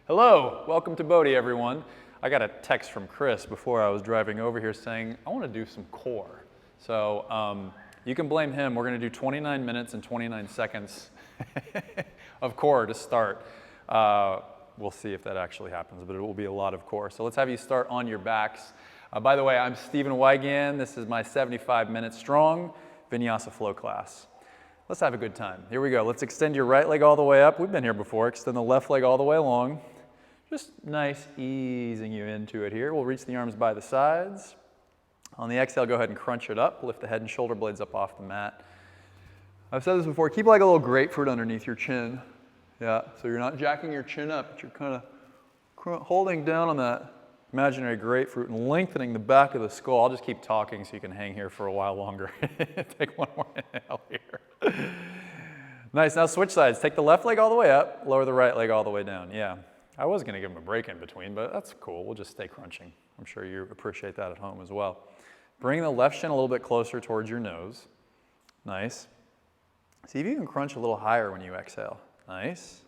Hello, welcome to BODHI, everyone. I got a text from Chris before I was driving over here saying, I want to do some core. So you can blame him. We're going to do 29 minutes and 29 seconds of core to start. We'll see if that actually happens, but it will be a lot of core. So let's have you start on your backs. By the way, I'm Stephen Weigand. This is my 75-minute strong vinyasa flow class. Let's have a good time. Here we go. Let's extend your right leg all the way up. We've been here before. Extend the left leg all the way along. Just nice easing you into it here. We'll reach the arms by the sides. On the exhale, go ahead and crunch it up. Lift the head and shoulder blades up off the mat. I've said this before, keep like a little grapefruit underneath your chin. Yeah, so you're not jacking your chin up, but you're kind of holding down on that imaginary grapefruit and lengthening the back of the skull. I'll just keep talking so you can hang here for a while longer. Take one more inhale here. Nice, now switch sides. Take the left leg all the way up, lower the right leg all the way down. Yeah. I was going to give him a break in between, but that's cool. We'll just stay crunching. I'm sure you appreciate that at home as well. Bring the left shin a little bit closer towards your nose. Nice. See if you can crunch a little higher when you exhale. Nice.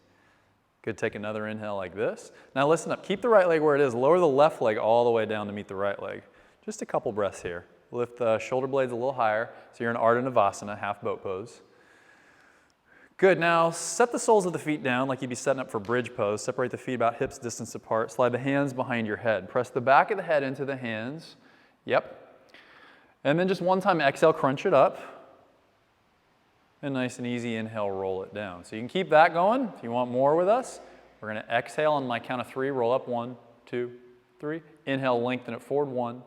Good, take another inhale like this. Now listen up. Keep the right leg where it is. Lower the left leg all the way down to meet the right leg. Just a couple breaths here. Lift the shoulder blades a little higher. So you're in Ardha Navasana, half boat pose. Good, now set the soles of the feet down like you'd be setting up for bridge pose. Separate the feet about hips distance apart. Slide the hands behind your head. Press the back of the head into the hands. Yep. And then just one time exhale, crunch it up. And nice and easy inhale, roll it down. So you can keep that going. If you want more with us, we're going to exhale on my count of 3. Roll up 1, 2, 3. Inhale, lengthen it forward. 1,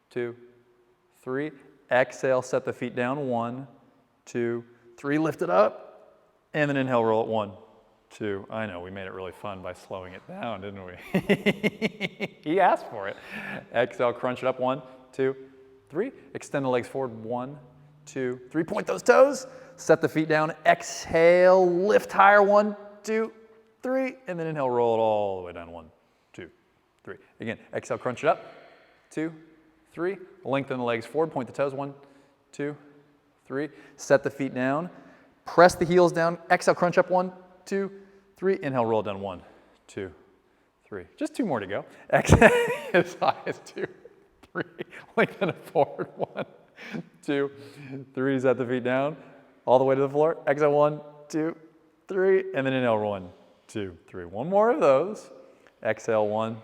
2, 3. Exhale, set the feet down. 1, 2, 3. Lift it up. And then inhale, roll it. 1, 2. I know, we made it really fun by slowing it down, didn't we? He asked for it. Exhale, crunch it up. 1, 2, 3. Extend the legs forward. 1, 2, 3. Point those toes. Set the feet down. Exhale, lift higher. 1, 2, 3. And then inhale, roll it all the way down. 1, 2, 3. Again, exhale, crunch it up. 2, 3. Lengthen the legs forward. Point the toes. 1, 2, 3. Set the feet down. Press the heels down. Exhale, crunch up. 1, 2, 3. Inhale, roll down. 1, 2, 3. Just 2 more to go. Exhale as high as 2, 3. Lengthen it forward. 1, 2, 3. Set the feet down. All the way to the floor. Exhale. 1, 2, 3. And then inhale. 1, 2, 3. One more of those. Exhale. 1,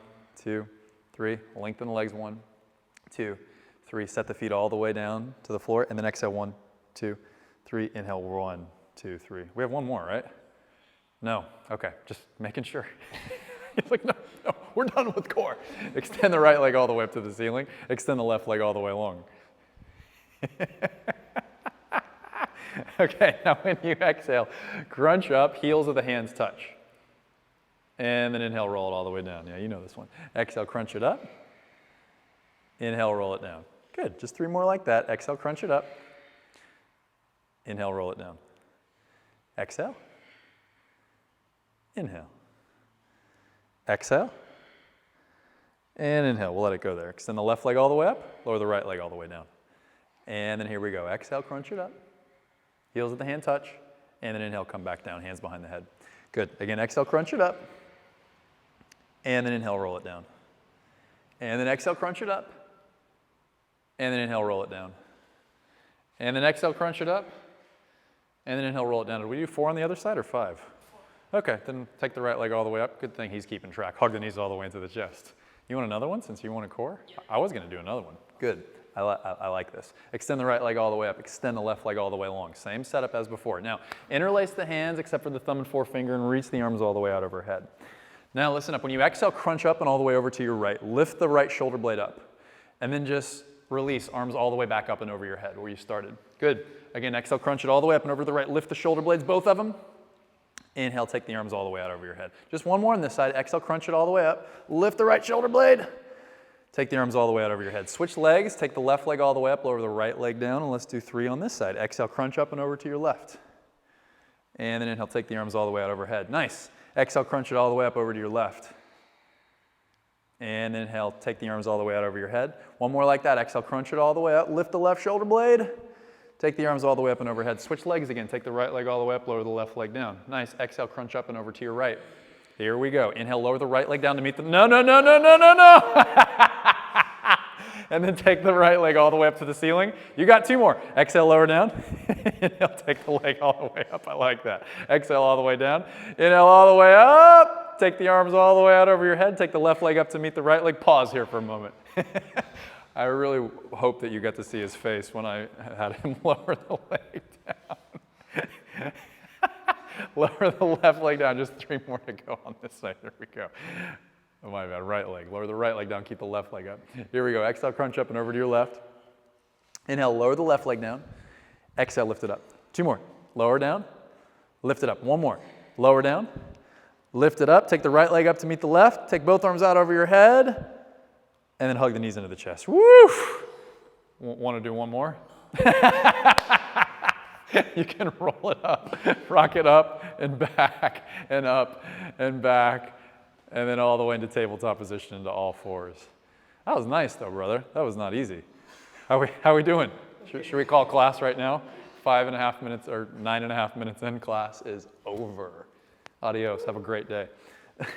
2, 3. Lengthen the legs. 1, 2, 3. Set the feet all the way down to the floor. And then exhale. 1, 2, 3. Inhale. 1, 2, 3. We have one more, right? No. Okay. Just making sure. He's like, no, we're done with core. Extend the right leg all the way up to the ceiling. Extend the left leg all the way along. Okay. Now when you exhale, crunch up, heels of the hands touch. And then inhale, roll it all the way down. Yeah, you know this one. Exhale, crunch it up. Inhale, roll it down. Good. Just 3 more like that. Exhale, crunch it up. Inhale, roll it down. Exhale. Inhale. Exhale. And inhale. We'll let it go there. Extend the left leg all the way up. Lower the right leg all the way down. And then here we go. Exhale, crunch it up. Heels at the hand touch. And then inhale, come back down. Hands behind the head. Good. Again, exhale, crunch it up. And then inhale, roll it down. And then exhale, crunch it up. And then inhale, roll it down. And then exhale, crunch it up. And then inhale, roll it down. Did we do 4 on the other side or 5? Okay, then take the right leg all the way up. Good thing he's keeping track. Hug the knees all the way into the chest. You want another one since you want a core? I was going to do another one. Good. I like this. Extend the right leg all the way up. Extend the left leg all the way along. Same setup as before. Now, interlace the hands except for the thumb and forefinger and reach the arms all the way out overhead. Now, listen up. When you exhale, crunch up and all the way over to your right. Lift the right shoulder blade up. And then just release, arms all the way back up and over your head where you started. Good. Again, exhale, crunch it all the way up and over to the right. Lift the shoulder blades, both of them. Inhale, take the arms all the way out over your head. Just one more on this side. Exhale, crunch it all the way up. Lift the right shoulder blade. Take the arms all the way out over your head. Switch legs. Take the left leg all the way up, lower the right leg down, and let's do 3 on this side. Exhale, crunch up and over to your left. And then inhale, take the arms all the way out overhead. Nice. Exhale, crunch it all the way up over to your left. And inhale, take the arms all the way out over your head. One more like that. Exhale, crunch it all the way up. Lift the left shoulder blade. Take the arms all the way up and overhead. Switch legs again. Take the right leg all the way up, lower the left leg down. Nice. Exhale, crunch up and over to your right. Here we go. Inhale, lower the right leg down to meet the, no. And then take the right leg all the way up to the ceiling. You got 2 more. Exhale, lower down. Inhale, take the leg all the way up. I like that. Exhale all the way down. Inhale all the way up. Take the arms all the way out over your head. Take the left leg up to meet the right leg. Pause here for a moment. I really hope that you got to see his face when I had him lower the leg down. Lower the left leg down. Just 3 more to go on this side. There we go. Oh my bad, right leg. Lower the right leg down, keep the left leg up. Here we go, exhale, crunch up and over to your left. Inhale, lower the left leg down. Exhale, lift it up. 2 more, lower down, lift it up. 1 more, lower down, lift it up. Take the right leg up to meet the left. Take both arms out over your head. And then hug the knees into the chest. Woo! Want to do 1 more? You can roll it up, rock it up and back and up and back. And then all the way into tabletop position into all 4s. That was nice though, brother. That was not easy. How we doing? Should we call class right now? 5.5 minutes or 9.5 minutes in, class is over. Adios, have a great day.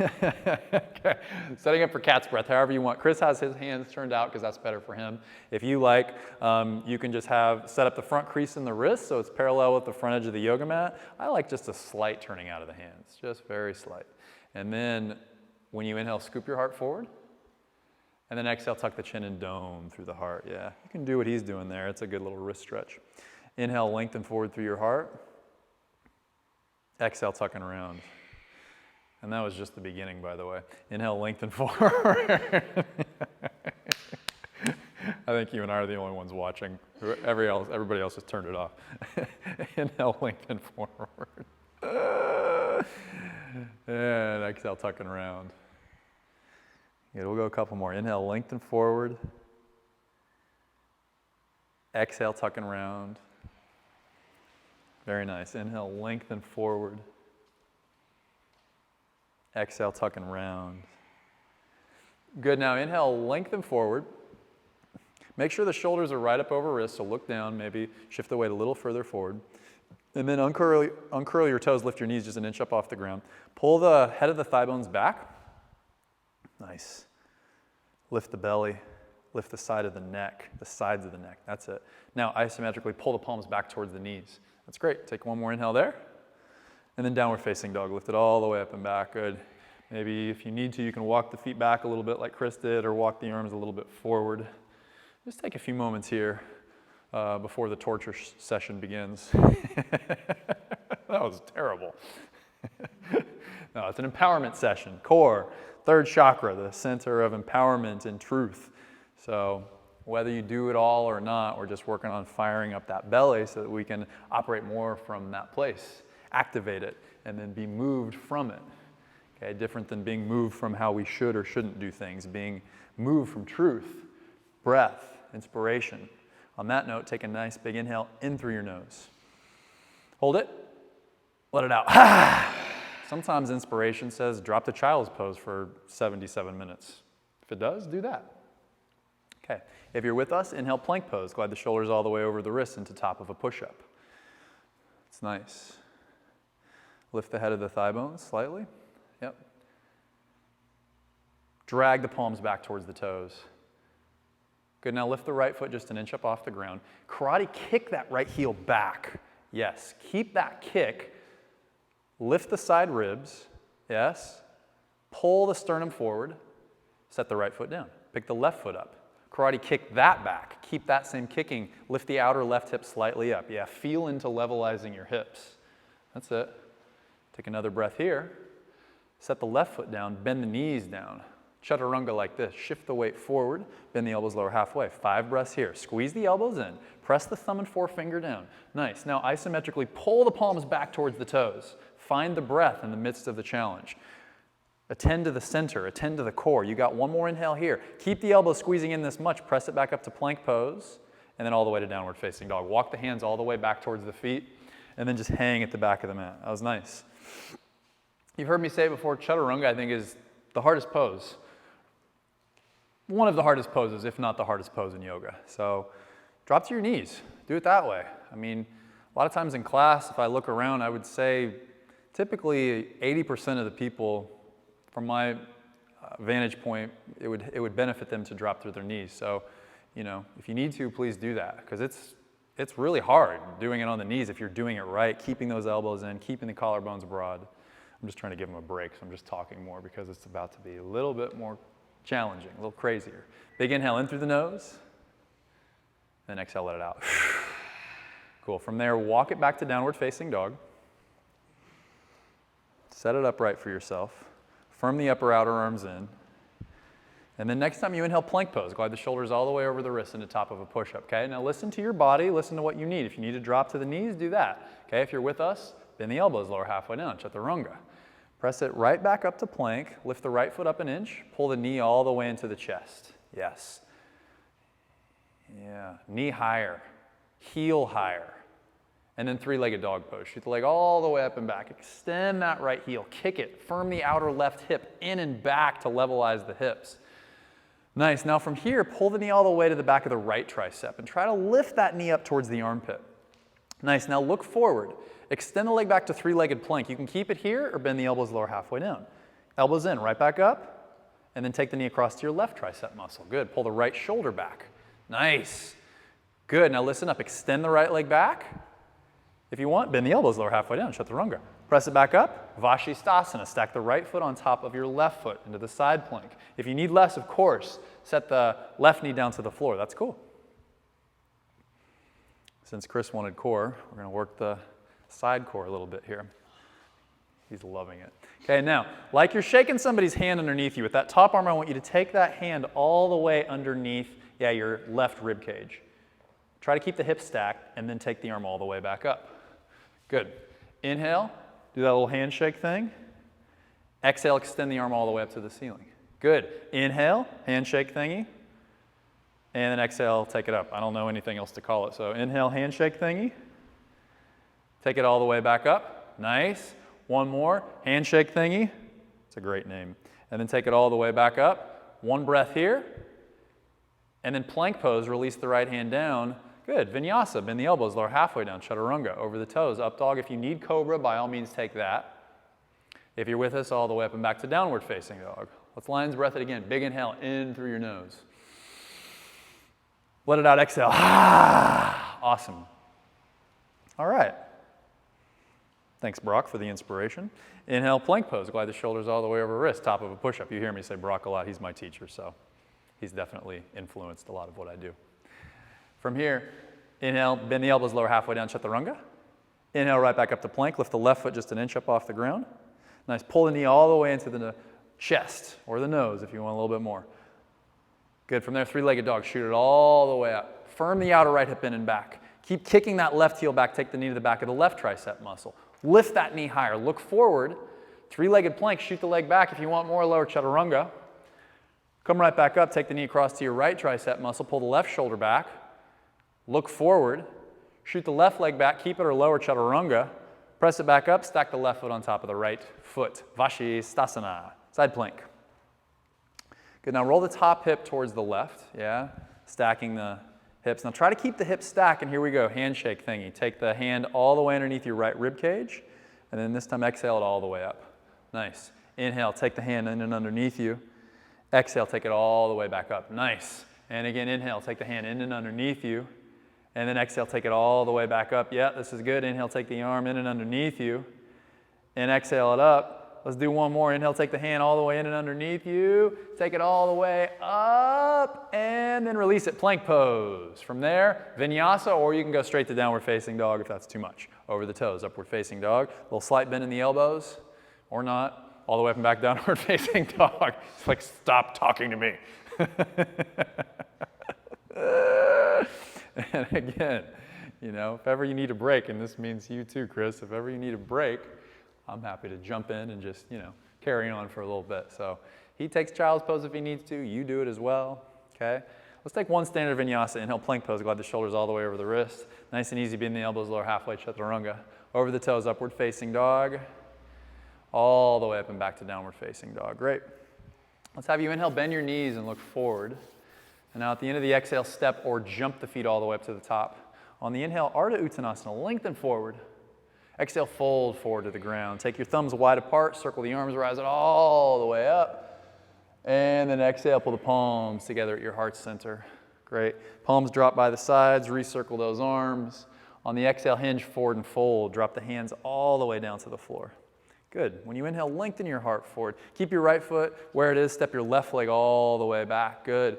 Okay, setting up for cat's breath, however you want. Chris has his hands turned out because that's better for him. If you like, you can just set up the front crease in the wrist so it's parallel with the front edge of the yoga mat. I like just a slight turning out of the hands, just very slight. And then when you inhale, scoop your heart forward. And then exhale, tuck the chin and dome through the heart. Yeah, you can do what he's doing there. It's a good little wrist stretch. Inhale, lengthen forward through your heart. Exhale, tuck and round. And that was just the beginning, by the way. Inhale, lengthen forward. I think you and I are the only ones watching. Everybody else has turned it off. Inhale, lengthen forward. And exhale, tuck and round. Yeah, we'll go a couple more. Inhale, lengthen forward. Exhale, tuck and round. Very nice. Inhale, lengthen forward. Exhale, tuck and round. Good. Now inhale, lengthen forward. Make sure the shoulders are right up over wrists, so look down, maybe shift the weight a little further forward. And then uncurl your toes, lift your knees just an inch up off the ground. Pull the head of the thigh bones back. Nice. Lift the belly, lift the side of the neck, the sides of the neck. That's it. Now isometrically pull the palms back towards the knees. That's great. Take 1 more inhale there. And then downward facing dog. Lift it all the way up and back. Good. Maybe if you need to, you can walk the feet back a little bit like Chris did, or walk the arms a little bit forward. Just take a few moments here before the torture session begins. That was terrible. No, it's an empowerment session. Core, 3rd chakra, the center of empowerment and truth. So whether you do it all or not, we're just working on firing up that belly so that we can operate more from that place, activate it, and then be moved from it. Okay, different than being moved from how we should or shouldn't do things, being moved from truth, breath, inspiration. On that note, take a nice big inhale in through your nose. Hold it, let it out. Sometimes inspiration says drop the child's pose for 77 minutes. If it does, do that. Okay, if you're with us, inhale plank pose. Glide the shoulders all the way over the wrists into top of a push-up. It's nice. Lift the head of the thigh bones slightly. Yep. Drag the palms back towards the toes. Good, now lift the right foot just an inch up off the ground. Karate kick that right heel back. Yes, keep that kick. Lift the side ribs. Yes. Pull the sternum forward. Set the right foot down. Pick the left foot up. Karate kick that back. Keep that same kicking. Lift the outer left hip slightly up. Yeah, feel into levelizing your hips. That's it. Take another breath here. Set the left foot down. Bend the knees down. Chaturanga like this. Shift the weight forward. Bend the elbows lower halfway. 5 breaths here. Squeeze the elbows in. Press the thumb and forefinger down. Nice. Now isometrically pull the palms back towards the toes. Find the breath in the midst of the challenge. Attend to the center. Attend to the core. You got 1 more inhale here. Keep the elbows squeezing in this much. Press it back up to plank pose. And then all the way to downward facing dog. Walk the hands all the way back towards the feet. And then just hang at the back of the mat. That was nice. You've heard me say before, Chaturanga I think is the hardest pose. One of the hardest poses, if not the hardest pose in yoga. So drop to your knees. Do it that way. I mean, a lot of times in class, if I look around, I would say typically 80% of the people from my vantage point, it would benefit them to drop through their knees. So, you know, if you need to, please do that, because it's really hard doing it on the knees if you're doing it right, keeping those elbows in, keeping the collarbones broad. I'm just trying to give them a break, so I'm just talking more because it's about to be a little bit more challenging, a little crazier. Big inhale in through the nose, then exhale, let it out. Cool. From there, walk it back to downward facing dog. Set it upright for yourself. Firm the upper outer arms in. And then next time you inhale, plank pose. Glide the shoulders all the way over the wrists into top of a push-up, okay? Now listen to your body, listen to what you need. If you need to drop to the knees, do that, okay? If you're with us, bend the elbows lower halfway down, chaturanga. Press it right back up to plank, lift the right foot up an inch, pull the knee all the way into the chest. Yes. Yeah, knee higher, heel higher. And then three-legged dog pose. Shoot the leg all the way up and back. Extend that right heel, kick it, firm the outer left hip in and back to levelize the hips. Nice, now from here, pull the knee all the way to the back of the right tricep and try to lift that knee up towards the armpit. Nice, now look forward. Extend the leg back to three-legged plank. You can keep it here or bend the elbows lower halfway down. Elbows in, right back up, and then take the knee across to your left tricep muscle. Good, pull the right shoulder back. Nice, good, now listen up. Extend the right leg back. If you want, bend the elbows lower halfway down, chaturanga. Press it back up, Vashisthasana. Stack the right foot on top of your left foot into the side plank. If you need less, of course, set the left knee down to the floor. That's cool. Since Chris wanted core, we're going to work the side core a little bit here. He's loving it. Okay, now, like you're shaking somebody's hand underneath you, with that top arm, I want you to take that hand all the way underneath, your left rib cage. Try to keep the hips stacked, and then take the arm all the way back up. Good. Inhale, do that little handshake thing. Exhale, extend the arm all the way up to the ceiling. Good. Inhale, handshake thingy. And then exhale, take it up. I don't know anything else to call it. So inhale, handshake thingy. Take it all the way back up. Nice. One more, handshake thingy. It's a great name. And then take it all the way back up. One breath here. And then plank pose, release the right hand down. Good, vinyasa, bend the elbows, lower halfway down, chaturanga, over the toes, up dog. If you need cobra, by all means take that. If you're with us, all the way up and back to downward facing dog. Let's lion's breath it again. Big inhale, in through your nose. Let it out, exhale. Awesome. All right. Thanks, Brock, for the inspiration. Inhale, plank pose, glide the shoulders all the way over wrist, top of a push-up. You hear me say Brock a lot, he's my teacher, so he's definitely influenced a lot of what I do. From here, inhale, bend the elbows lower halfway down, chaturanga. Inhale, right back up to plank. Lift the left foot just an inch up off the ground. Nice, pull the knee all the way into the chest or the nose if you want a little bit more. Good, from there, three-legged dog. Shoot it all the way up. Firm the outer right hip in and back. Keep kicking that left heel back. Take the knee to the back of the left tricep muscle. Lift that knee higher. Look forward. Three-legged plank. Shoot the leg back if you want more, lower chaturanga. Come right back up. Take the knee across to your right tricep muscle. Pull the left shoulder back. Look forward, shoot the left leg back, keep it or lower chaturanga, press it back up, stack the left foot on top of the right foot, Vashisthasana, side plank. Good, now roll the top hip towards the left, stacking the hips. Now try to keep the hips stacked, and here we go, handshake thingy. Take the hand all the way underneath your right rib cage, and then this time exhale it all the way up. Nice. Inhale, take the hand in and underneath you. Exhale, take it all the way back up. Nice. And again, inhale, take the hand in and underneath you. And then exhale, take it all the way back up. Yeah, this is good. Inhale, take the arm in and underneath you. And exhale it up. Let's do one more. Inhale, take the hand all the way in and underneath you. Take it all the way up. And then release it, plank pose. From there, vinyasa, or you can go straight to downward facing dog if that's too much. Over the toes, upward facing dog. A little slight bend in the elbows, or not. All the way up and back, downward facing dog. It's like, stop talking to me. And again, if ever you need a break, and this means you too, Chris, if ever you need a break, I'm happy to jump in and just, carry on for a little bit. So he takes child's pose if he needs to. You do it as well, okay? Let's take one standard vinyasa. Inhale, plank pose. Glide the shoulders all the way over the wrist. Nice and easy, bend the elbows lower halfway, chaturanga. Over the toes, upward facing dog. All the way up and back to downward facing dog. Great. Let's have you inhale, bend your knees and look forward. And now at the end of the exhale, step or jump the feet all the way up to the top. On the inhale, Ardha Uttanasana, lengthen forward. Exhale, fold forward to the ground. Take your thumbs wide apart, circle the arms, rise it all the way up. And then exhale, pull the palms together at your heart center. Great. Palms drop by the sides, recircle those arms. On the exhale, hinge forward and fold. Drop the hands all the way down to the floor. Good. When you inhale, lengthen your heart forward. Keep your right foot where it is. Step your left leg all the way back. Good.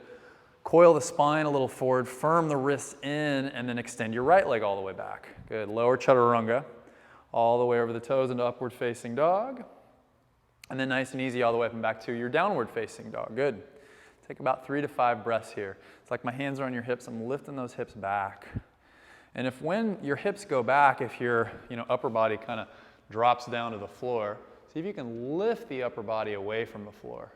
Coil the spine a little forward. Firm the wrists in, and then extend your right leg all the way back. Good. Lower chaturanga. All the way over the toes into upward facing dog. And then nice and easy all the way up and back to your downward facing dog. Good. Take about 3 to 5 breaths here. It's like my hands are on your hips. I'm lifting those hips back. And if when your hips go back, if your upper body kind of drops down to the floor, see if you can lift the upper body away from the floor.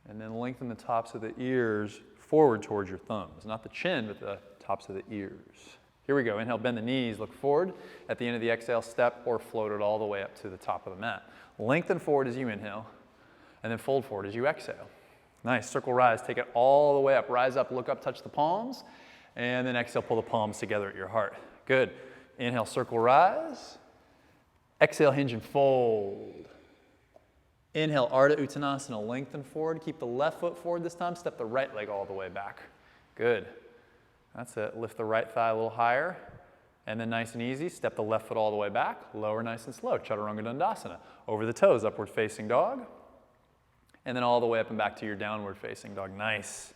And then lengthen the tops of the ears forward towards your thumbs. Not the chin, but the tops of the ears. Here we go. Inhale, bend the knees, look forward. At the end of the exhale, step or float it all the way up to the top of the mat. Lengthen forward as you inhale, and then fold forward as you exhale. Nice. Circle rise. Take it all the way up. Rise up, look up, touch the palms, and then exhale, pull the palms together at your heart. Good. Inhale, circle rise. Exhale, hinge and fold. Inhale, Ardha Uttanasana, lengthen forward. Keep the left foot forward this time. Step the right leg all the way back. Good. That's it. Lift the right thigh a little higher. And then nice and easy, step the left foot all the way back. Lower nice and slow. Chaturanga Dandasana. Over the toes, upward facing dog. And then all the way up and back to your downward facing dog. Nice.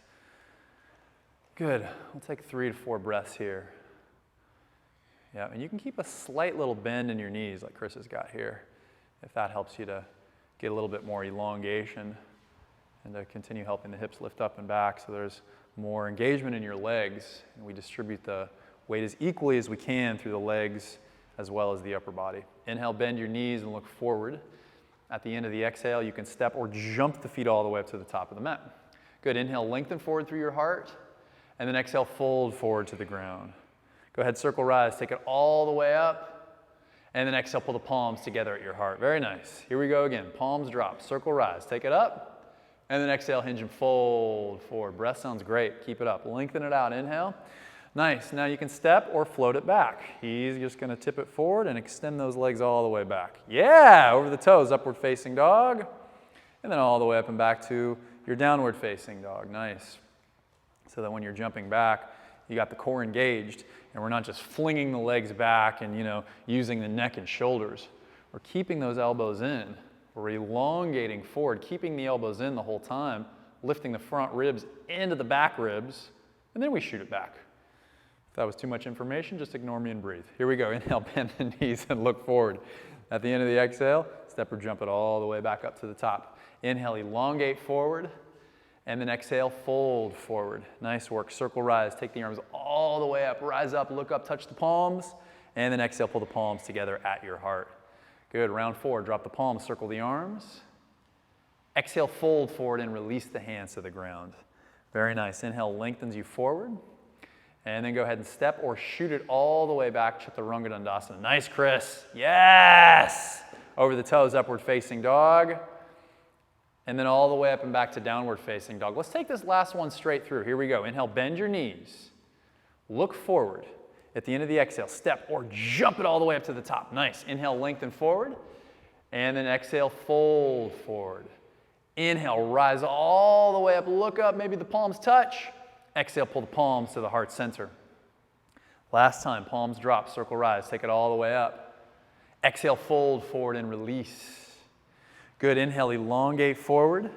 Good. We'll take 3 to 4 breaths here. Yeah, and you can keep a slight little bend in your knees like Chris has got here, if that helps you to get a little bit more elongation and to continue helping the hips lift up and back so there's more engagement in your legs, and we distribute the weight as equally as we can through the legs as well as the upper body. Inhale, bend your knees and look forward. At the end of the exhale, you can step or jump the feet all the way up to the top of the mat. Good. Inhale, lengthen forward through your heart, and then exhale, fold forward to the ground. Go ahead, circle rise. Take it all the way up, and then exhale, pull the palms together at your heart. Very nice. Here we go again. Palms drop, circle rise. Take it up, and then exhale, hinge and fold forward. Breath sounds great. Keep it up. Lengthen it out. Inhale. Nice. Now you can step or float it back. He's just going to tip it forward and extend those legs all the way back. Yeah! Over the toes, upward facing dog, and then all the way up and back to your downward facing dog. Nice. So that when you're jumping back, you got the core engaged, and we're not just flinging the legs back and, using the neck and shoulders. We're keeping those elbows in. We're elongating forward, keeping the elbows in the whole time, lifting the front ribs into the back ribs, and then we shoot it back. If that was too much information, just ignore me and breathe. Here we go. Inhale, bend the knees and look forward. At the end of the exhale, step or jump it all the way back up to the top. Inhale, elongate forward. And then exhale, fold forward. Nice work. Circle rise. Take the arms all the way up. Rise up, look up, touch the palms. And then exhale, pull the palms together at your heart. Good. Round 4. Drop the palms, circle the arms. Exhale, fold forward and release the hands to the ground. Very nice. Inhale, lengthens you forward. And then go ahead and step or shoot it all the way back. Chaturanga Dandasana. Nice, Chris. Yes! Over the toes, upward facing dog. And then all the way up and back to downward facing dog. Let's take this last one straight through. Here we go. Inhale, bend your knees. Look forward. At the end of the exhale, step or jump it all the way up to the top. Nice. Inhale, lengthen forward. And then exhale, fold forward. Inhale, rise all the way up. Look up. Maybe the palms touch. Exhale, pull the palms to the heart center. Last time, palms drop, circle rise. Take it all the way up. Exhale, fold forward and release. Good. Inhale, elongate forward.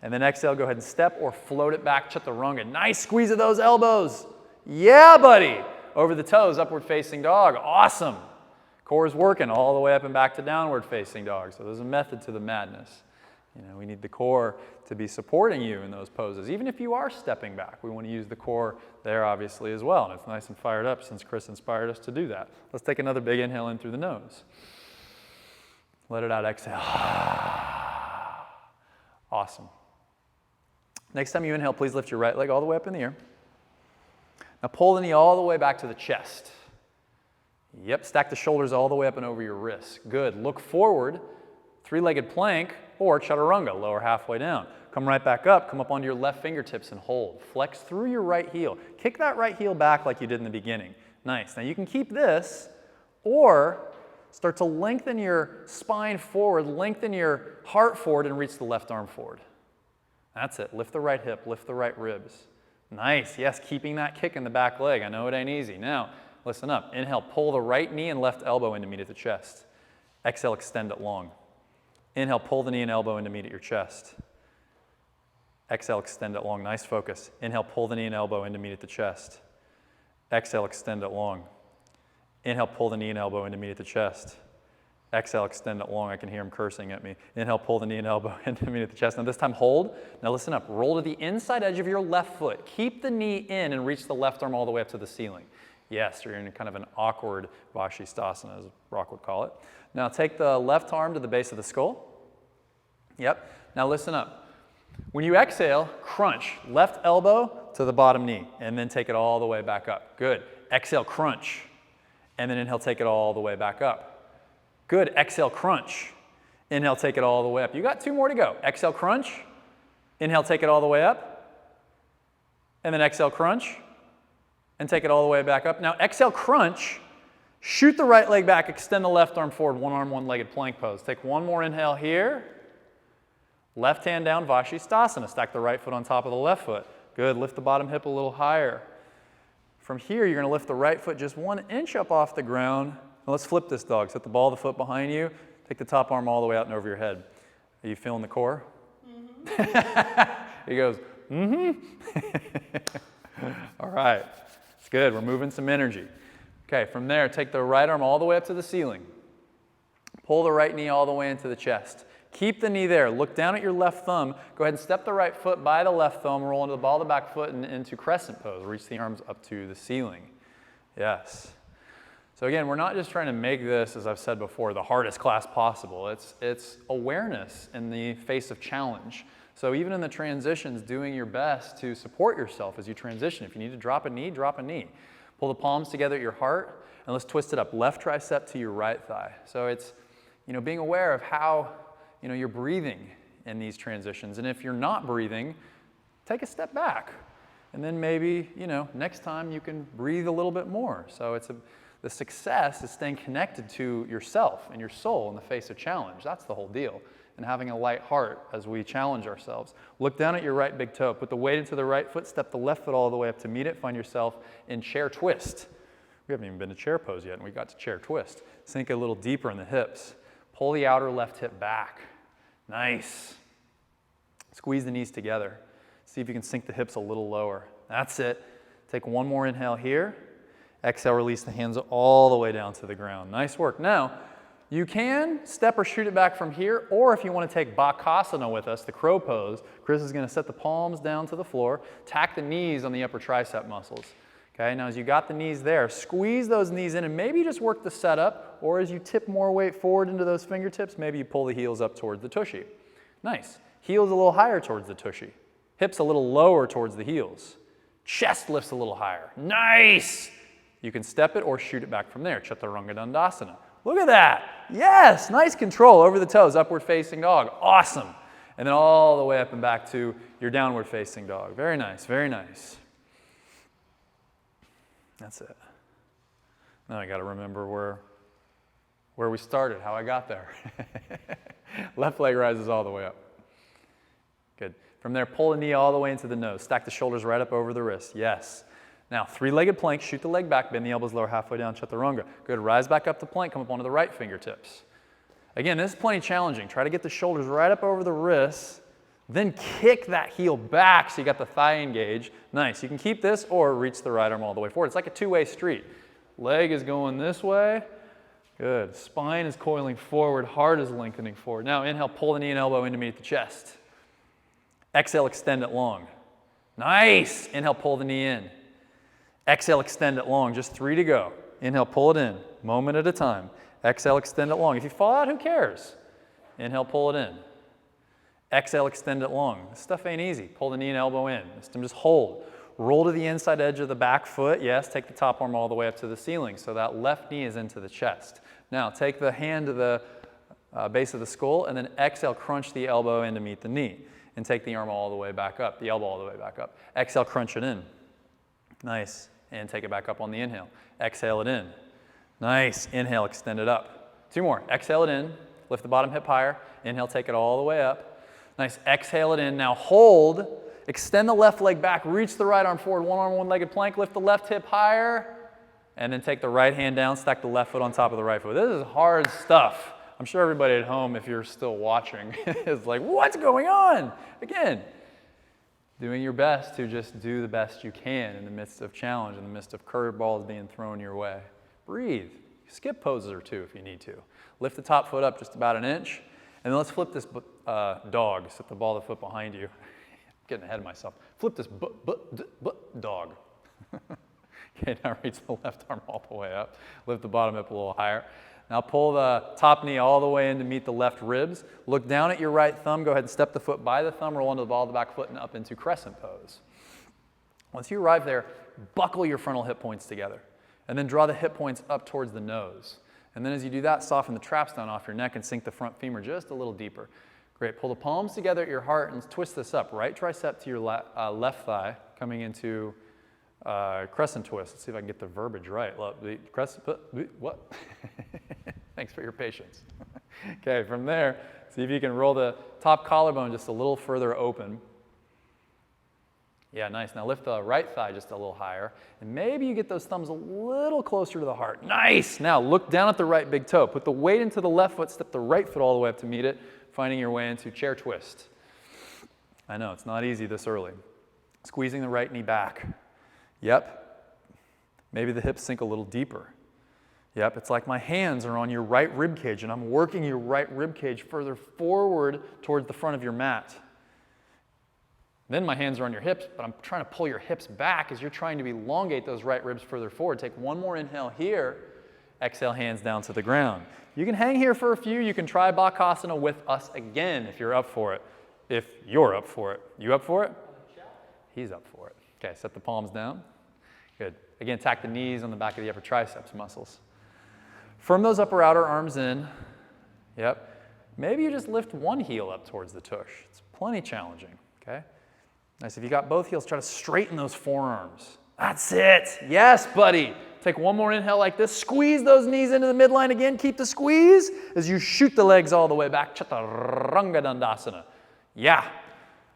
And then exhale, go ahead and step or float it back, chaturanga. Nice squeeze of those elbows. Yeah, buddy. Over the toes, upward facing dog. Awesome. Core is working all the way up and back to downward facing dog. So there's a method to the madness. We need the core to be supporting you in those poses. Even if you are stepping back, we want to use the core there obviously as well. And it's nice and fired up since Chris inspired us to do that. Let's take another big inhale in through the nose. Let it out, exhale. Awesome. Next time you inhale, please lift your right leg all the way up in the air. Now pull the knee all the way back to the chest. Yep, stack the shoulders all the way up and over your wrists. Good. Look forward, 3-legged plank or chaturanga, lower halfway down. Come right back up, come up onto your left fingertips and hold. Flex through your right heel. Kick that right heel back like you did in the beginning. Nice. Now you can keep this, Or start to lengthen your spine forward, lengthen your heart forward, and reach the left arm forward. That's it. Lift the right hip, lift the right ribs. Nice. Yes, keeping that kick in the back leg. I know it ain't easy. Now, listen up. Inhale, pull the right knee and left elbow in to meet at the chest. Exhale, extend it long. Inhale, pull the knee and elbow in to meet at your chest. Exhale, extend it long. Nice focus. Inhale, pull the knee and elbow in to meet at the chest. Exhale, extend it long. Inhale, pull the knee and elbow in to meet at the chest. Exhale, extend it long. I can hear him cursing at me. Inhale, pull the knee and elbow in to meet at the chest. Now this time hold. Now listen up. Roll to the inside edge of your left foot. Keep the knee in and reach the left arm all the way up to the ceiling. Yes, you're in kind of an awkward BODHI, as Brock would call it. Now take the left arm to the base of the skull. Yep. Now listen up. When you exhale, crunch. Left elbow to the bottom knee, and then take it all the way back up. Good. Exhale, crunch. And then inhale, take it all the way back up. Good. Exhale, crunch. Inhale, take it all the way up. You got 2 more to go. Exhale, crunch. Inhale, take it all the way up. And then exhale, crunch. And take it all the way back up. Now exhale, crunch. Shoot the right leg back. Extend the left arm forward. One arm, one-legged plank pose. Take one more inhale here. Left hand down, Vashisthasana. Stack the right foot on top of the left foot. Good. Lift the bottom hip a little higher. From here, you're going to lift the right foot just 1 inch up off the ground. Now let's flip this dog. Set the ball of the foot behind you. Take the top arm all the way out and over your head. Are you feeling the core? Mm-hmm. He goes, mm-hmm. All right. It's good. We're moving some energy. Okay, from there, take the right arm all the way up to the ceiling. Pull the right knee all the way into the chest. Keep the knee there. Look down at your left thumb. Go ahead and step the right foot by the left thumb. Roll into the ball of the back foot and into crescent pose. Reach the arms up to the ceiling. Yes. So again, we're not just trying to make this, as I've said before, the hardest class possible. It's awareness in the face of challenge. So even in the transitions, doing your best to support yourself as you transition. If you need to drop a knee, drop a knee. Pull the palms together at your heart, and let's twist it up. Left tricep to your right thigh. So it's, being aware of how, you're breathing in these transitions. And if you're not breathing, take a step back. And then maybe, next time you can breathe a little bit more. So the success is staying connected to yourself and your soul in the face of challenge. That's the whole deal. And having a light heart as we challenge ourselves. Look down at your right big toe. Put the weight into the right foot. Step the left foot all the way up to meet it. Find yourself in chair twist. We haven't even been to chair pose yet, and we got to chair twist. Sink a little deeper in the hips. Pull the outer left hip back. Nice. Squeeze the knees together. See if you can sink the hips a little lower. That's it. Take one more inhale here. Exhale, release the hands all the way down to the ground. Nice work. Now, you can step or shoot it back from here, or if you want to take Bakasana with us, the crow pose, Chris is going to set the palms down to the floor, tack the knees on the upper tricep muscles. Okay, now as you got the knees there, squeeze those knees in and maybe just work the setup, or as you tip more weight forward into those fingertips, maybe you pull the heels up towards the tushy. Nice. Heels a little higher towards the tushy. Hips a little lower towards the heels. Chest lifts a little higher. Nice. You can step it or shoot it back from there. Chaturanga Dandasana. Look at that. Yes, nice control over the toes, upward facing dog. Awesome. And then all the way up and back to your downward facing dog. Very nice, very nice. That's it. Now I got to remember where we started, how I got there. Left leg rises all the way up. Good. From there, pull the knee all the way into the nose. Stack the shoulders right up over the wrist. Yes. Now, 3-legged plank, shoot the leg back, bend the elbows lower halfway down, chaturanga. Good, rise back up to plank, come up onto the right fingertips. Again, this is plenty challenging. Try to get the shoulders right up over the wrists, then kick that heel back so you got the thigh engaged. Nice, you can keep this or reach the right arm all the way forward. It's like a two-way street. Leg is going this way. Good, spine is coiling forward, heart is lengthening forward. Now, inhale, pull the knee and elbow in to meet the chest. Exhale, extend it long. Nice, inhale, pull the knee in. Exhale, extend it long. Just 3 to go. Inhale, pull it in. Moment at a time. Exhale, extend it long. If you fall out, who cares? Inhale, pull it in. Exhale, extend it long. This stuff ain't easy. Pull the knee and elbow in. Just hold. Roll to the inside edge of the back foot. Yes, take the top arm all the way up to the ceiling. So that left knee is into the chest. Now, take the hand to the base of the skull and then exhale, crunch the elbow in to meet the knee. And take the arm all the way back up, the elbow all the way back up. Exhale, crunch it in. Nice. And take it back up on the inhale. Exhale it in. Nice. Inhale, extend it up. 2 more. Exhale it in. Lift the bottom hip higher. Inhale, take it all the way up. Nice. Exhale it in. Now hold. Extend the left leg back. Reach the right arm forward. One arm, one-legged plank. Lift the left hip higher. And then take the right hand down. Stack the left foot on top of the right foot. This is hard stuff. I'm sure everybody at home, if you're still watching, is like, what's going on? Again, doing your best to just do the best you can in the midst of challenge, in the midst of curveballs being thrown your way. Breathe. Skip poses or 2 if you need to. Lift the top foot up just about an inch. And then let's flip this dog. Set the ball of the foot behind you. I'm getting ahead of myself. Flip this dog. Okay, now reach the left arm all the way up. Lift the bottom hip a little higher. Now pull the top knee all the way in to meet the left ribs. Look down at your right thumb. Go ahead and step the foot by the thumb. Roll into the ball of the back foot and up into crescent pose. Once you arrive there, buckle your frontal hip points together. And then draw the hip points up towards the nose. And then as you do that, soften the traps down off your neck and sink the front femur just a little deeper. Great. Pull the palms together at your heart and twist this up. Right tricep to your left thigh, coming into crescent twist. Let's see if I can get the verbiage right. Crescent, what? Thanks for your patience. Okay, from there, see if you can roll the top collarbone just a little further open. Yeah, nice. Now lift the right thigh just a little higher. And maybe you get those thumbs a little closer to the heart. Nice! Now look down at the right big toe. Put the weight into the left foot, step the right foot all the way up to meet it, finding your way into chair twist. I know, it's not easy this early. Squeezing the right knee back. Yep. Maybe the hips sink a little deeper. Yep, it's like my hands are on your right rib cage and I'm working your right rib cage further forward towards the front of your mat. Then my hands are on your hips, but I'm trying to pull your hips back as you're trying to elongate those right ribs further forward. Take one more inhale here. Exhale, hands down to the ground. You can hang here for a few. You can try Bakasana with us again if you're up for it. If you're up for it. You up for it? He's up for it. Okay, set the palms down. Good. Again, tack the knees on the back of the upper triceps muscles. Firm those upper outer arms in. Yep. Maybe you just lift one heel up towards the tush. It's plenty challenging, okay? Nice. If you got both heels, try to straighten those forearms. That's it. Yes, buddy. Take one more inhale like this. Squeeze those knees into the midline again. Keep the squeeze as you shoot the legs all the way back. Chaturanga Dandasana. Yeah.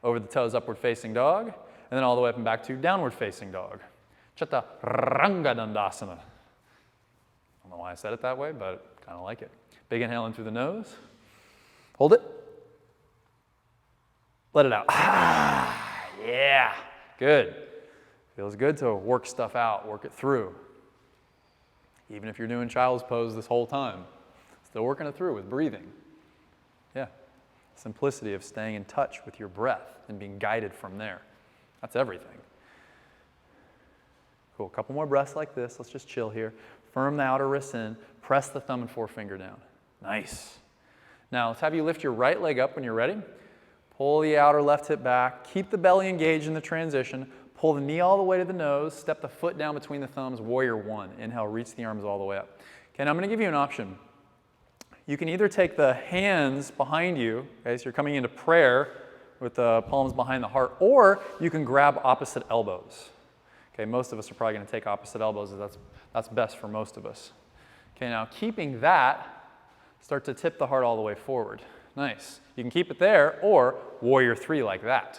Over the toes, upward facing dog. And then all the way up and back to downward facing dog. Chaturanga Dandasana. I don't know why I said it that way, but I kind of like it. Big inhale in through the nose. Hold it. Let it out. Yeah, good. Feels good to work stuff out, work it through. Even if you're doing child's pose this whole time, still working it through with breathing. Yeah, simplicity of staying in touch with your breath and being guided from there. That's everything. Cool, a couple more breaths like this. Let's just chill here. Firm the outer wrists in, press the thumb and forefinger down. Nice. Now let's have you lift your right leg up when you're ready. Pull the outer left hip back. Keep the belly engaged in the transition. Pull the knee all the way to the nose. Step the foot down between the thumbs. Warrior one. Inhale, reach the arms all the way up. Okay, now I'm going to give you an option. You can either take the hands behind you, okay, so you're coming into prayer with the palms behind the heart, or you can grab opposite elbows. Okay, most of us are probably going to take opposite elbows, as that's best for most of us. Okay, now keeping that, start to tip the heart all the way forward. Nice. You can keep it there, or warrior three like that.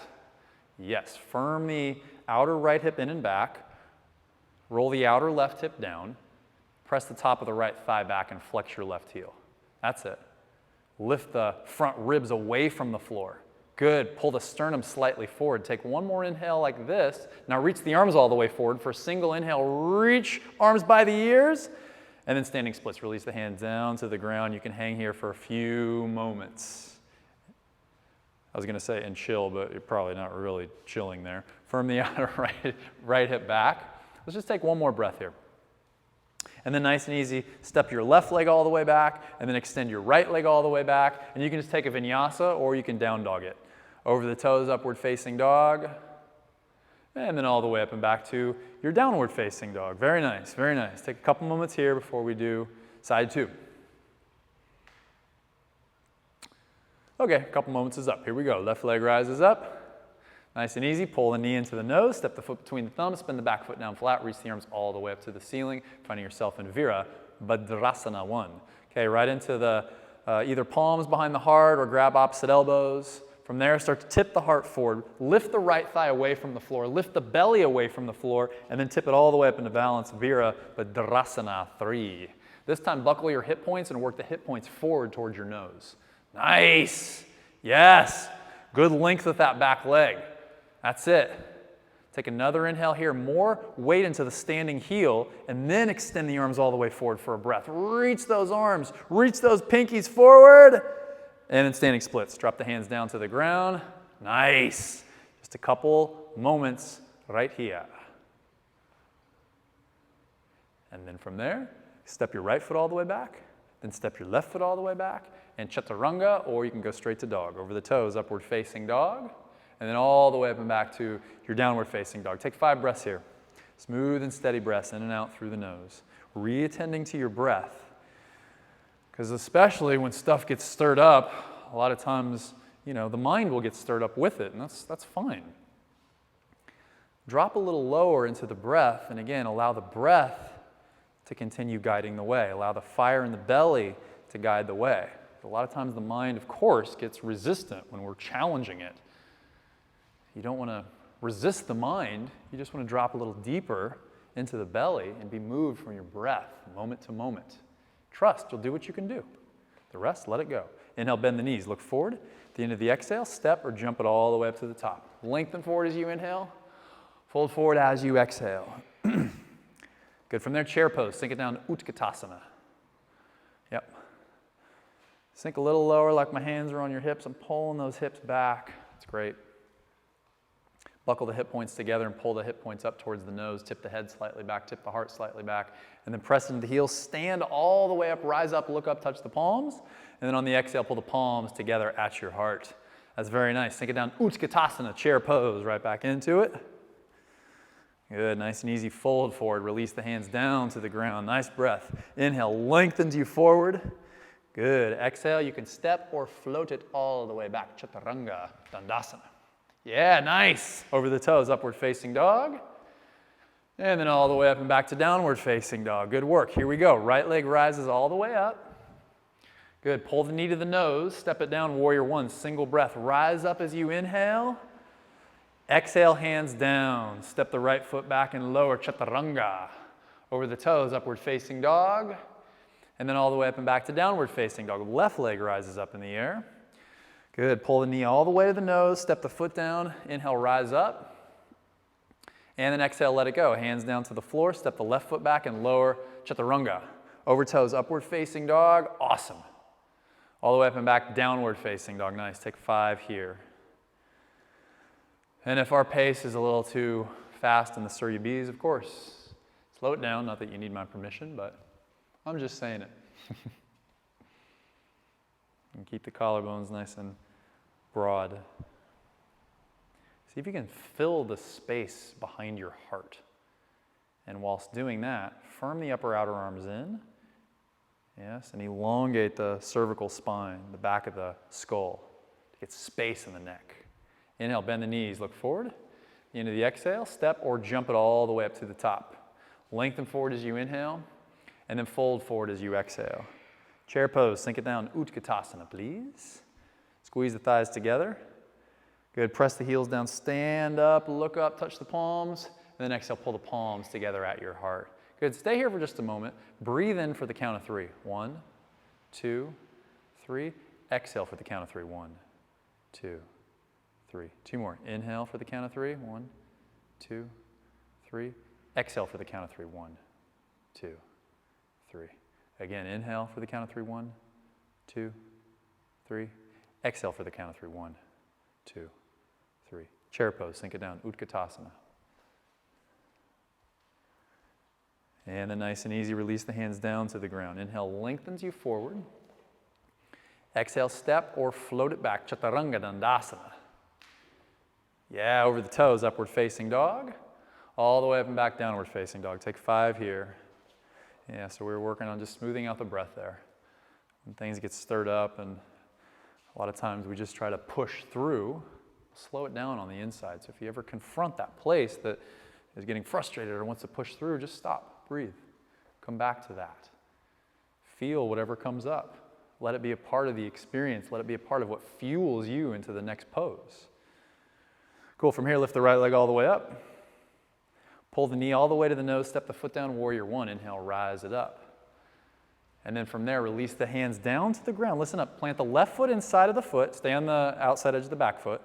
Yes, firm the outer right hip in and back. Roll the outer left hip down. Press the top of the right thigh back and flex your left heel. That's it. Lift the front ribs away from the floor. Good. Pull the sternum slightly forward. Take one more inhale like this. Now reach the arms all the way forward. For a single inhale, reach arms by the ears. And then standing splits. Release the hands down to the ground. You can hang here for a few moments. I was going to say and chill, but you're probably not really chilling there. Firm the outer right hip back. Let's just take one more breath here. And then nice and easy, step your left leg all the way back, and then extend your right leg all the way back. And you can just take a vinyasa, or you can down dog it. Over the toes, upward facing dog. And then all the way up and back to your downward facing dog. Very nice, very nice. Take a couple moments here before we do side two. Okay, a couple moments is up. Here we go. Left leg rises up. Nice and easy. Pull the knee into the nose. Step the foot between the thumbs. Spin the back foot down flat. Reach the arms all the way up to the ceiling. Finding yourself in Vira Bhadrasana 1. Okay, right into the either palms behind the heart or grab opposite elbows. From there, start to tip the heart forward. Lift the right thigh away from the floor. Lift the belly away from the floor, and then tip it all the way up into balance, Vira Bhadrasana 3. This time, buckle your hip points and work the hip points forward towards your nose. Nice. Yes. Good length with that back leg. That's it. Take another inhale here. More weight into the standing heel, and then extend the arms all the way forward for a breath. Reach those arms. Reach those pinkies forward. And then standing splits. Drop the hands down to the ground. Nice. Just a couple moments right here. And then from there, step your right foot all the way back. Then step your left foot all the way back. And chaturanga, or you can go straight to dog. Over the toes, upward facing dog. And then all the way up and back to your downward facing dog. Take 5 breaths here. Smooth and steady breaths in and out through the nose. Reattending to your breath. Because especially when stuff gets stirred up, a lot of times, you know, the mind will get stirred up with it, and that's fine. Drop a little lower into the breath, and again, allow the breath to continue guiding the way. Allow the fire in the belly to guide the way. A lot of times the mind, of course, gets resistant when we're challenging it. You don't want to resist the mind, you just want to drop a little deeper into the belly and be moved from your breath, moment to moment. Trust, you'll do what you can do. The rest, let it go. Inhale, bend the knees, look forward. At the end of the exhale, step or jump it all the way up to the top. Lengthen forward as you inhale, fold forward as you exhale. Good, from there, chair pose, sink it down to Utkatasana. Yep. Sink a little lower like my hands are on your hips. I'm pulling those hips back. That's great. Buckle the hip points together and pull the hip points up towards the nose. Tip the head slightly back, tip the heart slightly back. And then press into the heels. Stand all the way up, rise up, look up, touch the palms. And then on the exhale, pull the palms together at your heart. That's very nice. Sink it down, Utkatasana, chair pose, right back into it. Good, nice and easy. Fold forward, release the hands down to the ground. Nice breath. Inhale, lengthens you forward. Good. Exhale, you can step or float it all the way back. Chaturanga, Dandasana. Yeah, nice. Over the toes, upward facing dog. And then all the way up and back to downward facing dog. Good work. Here we go. Right leg rises all the way up. Good. Pull the knee to the nose. Step it down, warrior 1. Single breath. Rise up as you inhale. Exhale, hands down. Step the right foot back and lower, chaturanga. Over the toes, upward facing dog. And then all the way up and back to downward facing dog. Left leg rises up in the air. Good. Pull the knee all the way to the nose. Step the foot down. Inhale, rise up. And then exhale, let it go. Hands down to the floor. Step the left foot back and lower, chaturanga. Over toes, upward facing dog. Awesome. All the way up and back, downward facing dog. Nice. Take 5 here. And if our pace is a little too fast in the Surya Bees, of course, slow it down. Not that you need my permission, but I'm just saying it. And keep the collarbones nice and broad. See if you can fill the space behind your heart. And whilst doing that, firm the upper outer arms in. Yes, and elongate the cervical spine, the back of the skull, to get space in the neck. Inhale, bend the knees, look forward. The end of the exhale, step or jump it all the way up to the top. Lengthen forward as you inhale, and then fold forward as you exhale. Chair pose, sink it down, Utkatasana, please. Squeeze the thighs together. Good, press the heels down, stand up, look up, touch the palms, and then exhale, pull the palms together at your heart. Good, stay here for just a moment. Breathe in for the count of 3. 1, 2, 3. Exhale for the count of 3. 1, 2, 3. 2 more. Inhale for the count of 3. 1, 2, 3. Exhale for the count of 3. 1, 2, 3. Again, inhale for the count of 3. 1, 2, 3. Exhale for the count of 3. 1, 2, 3. Chair pose, sink it down, Utkatasana. And then nice and easy, release the hands down to the ground. Inhale, lengthens you forward. Exhale, step or float it back, Chaturanga Dandasana. Yeah, over the toes, upward facing dog. All the way up and back, downward facing dog. Take 5 here. Yeah, so we're working on just smoothing out the breath there. When things get stirred up, and a lot of times we just try to push through, slow it down on the inside. So if you ever confront that place that is getting frustrated or wants to push through, just stop, breathe, come back to that. Feel whatever comes up. Let it be a part of the experience. Let it be a part of what fuels you into the next pose. Cool, from here, lift the right leg all the way up. Pull the knee all the way to the nose, step the foot down, warrior one. Inhale, rise it up. And then from there, release the hands down to the ground. Listen up, plant the left foot inside of the foot. Stay on the outside edge of the back foot.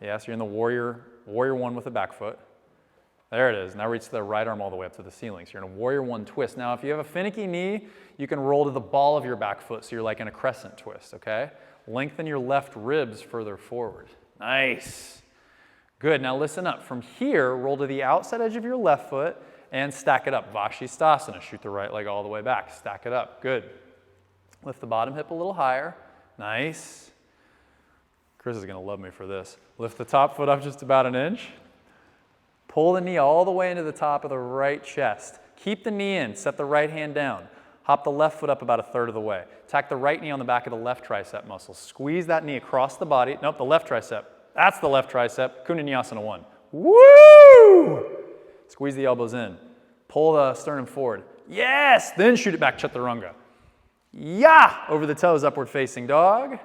Yeah, so you're in the warrior one with the back foot. There it is. Now reach the right arm all the way up to the ceiling. So you're in a warrior one twist. Now if you have a finicky knee, you can roll to the ball of your back foot so you're like in a crescent twist, okay? Lengthen your left ribs further forward. Nice. Good. Now listen up. From here, roll to the outside edge of your left foot and stack it up. Vashisthasana. Shoot the right leg all the way back. Stack it up. Good. Lift the bottom hip a little higher. Nice. Chris is going to love me for this. Lift the top foot up just about an inch. Pull the knee all the way into the top of the right chest. Keep the knee in. Set the right hand down. Hop the left foot up about a third of the way. Tack the right knee on the back of the left tricep muscle. Squeeze that knee across the body. Nope, the left tricep. That's the left tricep. Kundinyasana 1. Woo! Squeeze the elbows in. Pull the sternum forward. Yes! Then shoot it back, chaturanga. Yeah! Over the toes, upward facing dog.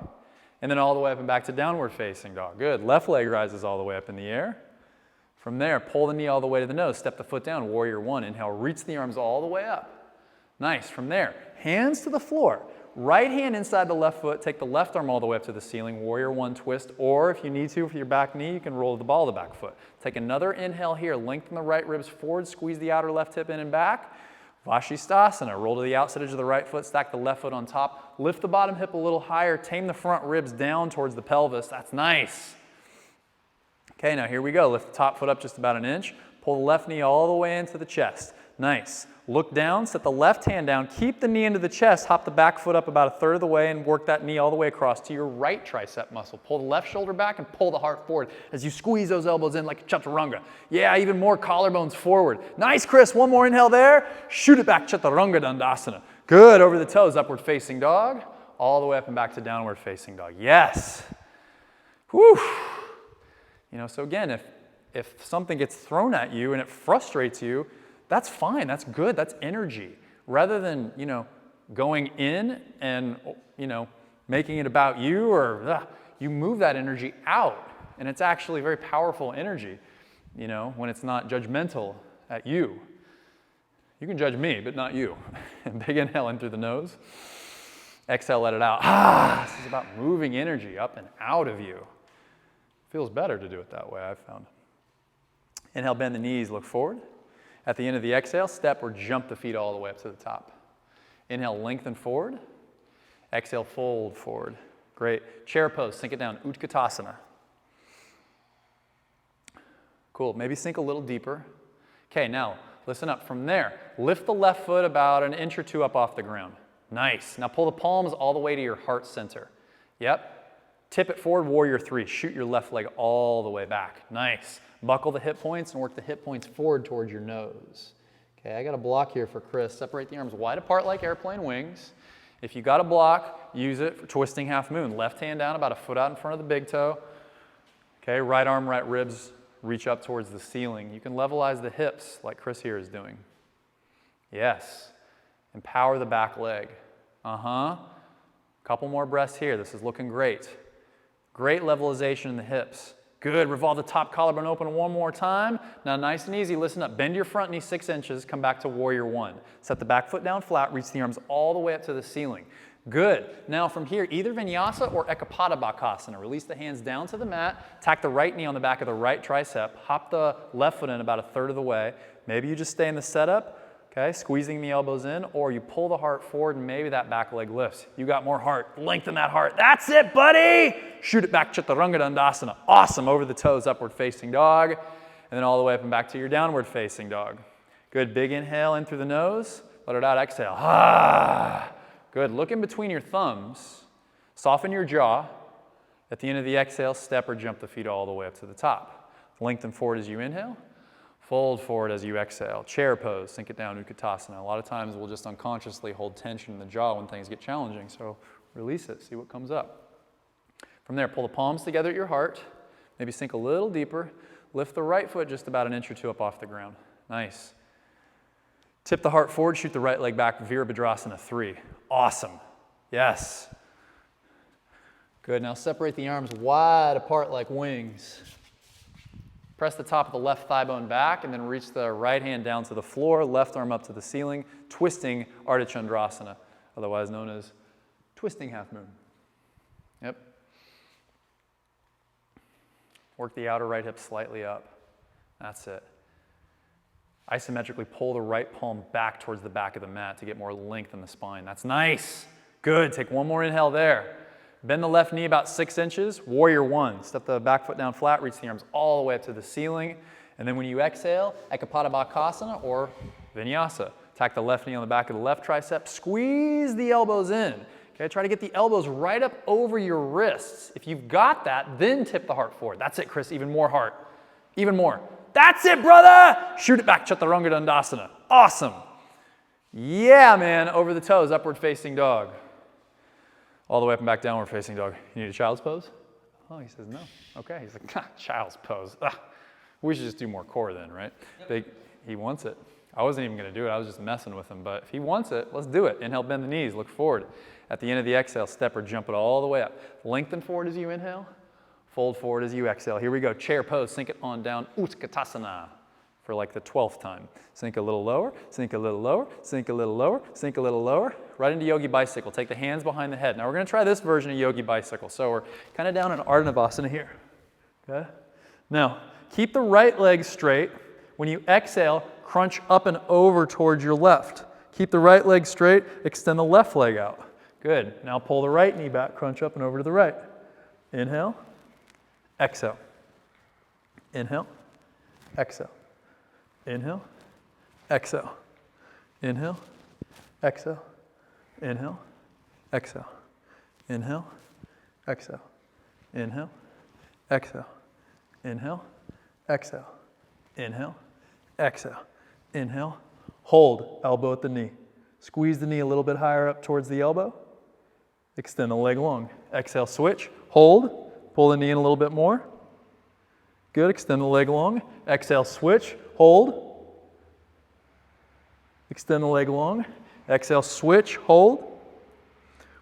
And then all the way up and back to downward facing dog. Good. Left leg rises all the way up in the air. From there, pull the knee all the way to the nose. Step the foot down, warrior one. Inhale, reach the arms all the way up. Nice. From there, hands to the floor. Right hand inside the left foot. Take the left arm all the way up to the ceiling. Warrior one twist. Or if you need to, for your back knee, you can roll the ball of the back foot. Take another inhale here. Lengthen the right ribs forward. Squeeze the outer left hip in and back. Vashisthasana. Roll to the outside edge of the right foot. Stack the left foot on top. Lift the bottom hip a little higher. Tame the front ribs down towards the pelvis. That's nice. Okay, now here we go. Lift the top foot up just about an inch. Pull the left knee all the way into the chest. Nice. Look down, set the left hand down, keep the knee into the chest, hop the back foot up about a third of the way and work that knee all the way across to your right tricep muscle. Pull the left shoulder back and pull the heart forward as you squeeze those elbows in like a chaturanga. Yeah, even more collarbones forward. Nice, Chris. One more inhale there. Shoot it back, chaturanga dandasana. Good. Over the toes, upward facing dog. All the way up and back to downward facing dog. Yes. Whew. You know, so again, if something gets thrown at you and it frustrates you, that's fine, that's good, that's energy. Rather than, you know, going in and, you know, making it about you or you move that energy out. And it's actually very powerful energy, you know, when it's not judgmental at you. You can judge me, but not you. Big inhale in through the nose. Exhale, let it out. This is about moving energy up and out of you. Feels better to do it that way, I've found. Inhale, bend the knees, look forward. At the end of the exhale, step or jump the feet all the way up to the top. Inhale, lengthen forward. Exhale, fold forward. Great. Chair pose, sink it down, Utkatasana. Cool, maybe sink a little deeper. Okay, now listen up. From there, lift the left foot about an inch or two up off the ground. Nice. Now pull the palms all the way to your heart center. Yep. Tip it forward, warrior three. Shoot your left leg all the way back. Nice. Buckle the hip points and work the hip points forward towards your nose. Okay, I got a block here for Chris. Separate the arms wide apart like airplane wings. If you got a block, use it for twisting half moon. Left hand down about a foot out in front of the big toe. Okay, right arm, right ribs, reach up towards the ceiling. You can levelize the hips like Chris here is doing. Yes. Empower the back leg. Couple more breaths here. This is looking great. Great levelization in the hips. Good. Revolve the top collarbone open one more time. Now nice and easy. Listen up. Bend your front knee 6 inches. Come back to warrior one. Set the back foot down flat. Reach the arms all the way up to the ceiling. Good. Now from here, either vinyasa or ekapadabhakasana. Release the hands down to the mat. Tack the right knee on the back of the right tricep. Hop the left foot in about a third of the way. Maybe you just stay in the setup. Okay, squeezing the elbows in, or you pull the heart forward and maybe that back leg lifts. You got more heart. Lengthen that heart. That's it, buddy! Shoot it back, chaturanga dandasana. Awesome. Over the toes, upward facing dog. And then all the way up and back to your downward facing dog. Good. Big inhale in through the nose. Let it out. Exhale. Good. Look in between your thumbs. Soften your jaw. At the end of the exhale, step or jump the feet all the way up to the top. Lengthen forward as you inhale. Fold forward as you exhale. Chair pose, sink it down, Utkatasana. A lot of times we'll just unconsciously hold tension in the jaw when things get challenging, so release it, see what comes up. From there, pull the palms together at your heart. Maybe sink a little deeper. Lift the right foot just about an inch or two up off the ground. Nice. Tip the heart forward, shoot the right leg back, Virabhadrasana 3. Awesome. Yes. Good. Now separate the arms wide apart like wings. Press the top of the left thigh bone back and then reach the right hand down to the floor, left arm up to the ceiling, twisting Ardha Chandrasana, otherwise known as twisting half moon. Yep. Work the outer right hip slightly up. That's it. Isometrically pull the right palm back towards the back of the mat to get more length in the spine. That's nice. Good. Take one more inhale there. Bend the left knee about 6 inches. Warrior one. Step the back foot down flat. Reach the arms all the way up to the ceiling. And then when you exhale, Ekapada Bakasana or Vinyasa. Tack the left knee on the back of the left tricep. Squeeze the elbows in. Okay, try to get the elbows right up over your wrists. If you've got that, then tip the heart forward. That's it, Chris. Even more heart. Even more. That's it, brother! Shoot it back, Chaturanga Dandasana. Awesome. Yeah, man. Over the toes, upward facing dog. All the way up and back, downward facing dog. You need a child's pose? Oh, he says no. Okay, he's like, child's pose. Ugh. We should just do more core then, right? Yep. He wants it. I wasn't even gonna do it, I was just messing with him, but if he wants it, let's do it. Inhale, bend the knees, look forward. At the end of the exhale, step or jump it all the way up. Lengthen forward as you inhale, fold forward as you exhale. Here we go, chair pose, sink it on down, Utkatasana for like the 12th time. Sink a little lower, sink a little lower, sink a little lower, sink a little lower, right into Yogi Bicycle. Take the hands behind the head. Now we're gonna try this version of Yogi Bicycle. So we're kind of down in Ardha Navasana here, okay? Now, keep the right leg straight. When you exhale, crunch up and over towards your left. Keep the right leg straight, extend the left leg out. Good. Now pull the right knee back, crunch up and over to the right. Inhale, exhale. Inhale, exhale. Inhale, exhale. Inhale, exhale. Inhale, exhale. Inhale, exhale. Inhale, exhale. Inhale, exhale. Inhale, exhale. Inhale, hold, elbow at the knee. Squeeze the knee a little bit higher up towards the elbow. Extend the leg long. Exhale, switch, hold, pull the knee in a little bit more. Good, extend the leg long. Exhale, switch, hold. Extend the leg long. Exhale, switch, hold.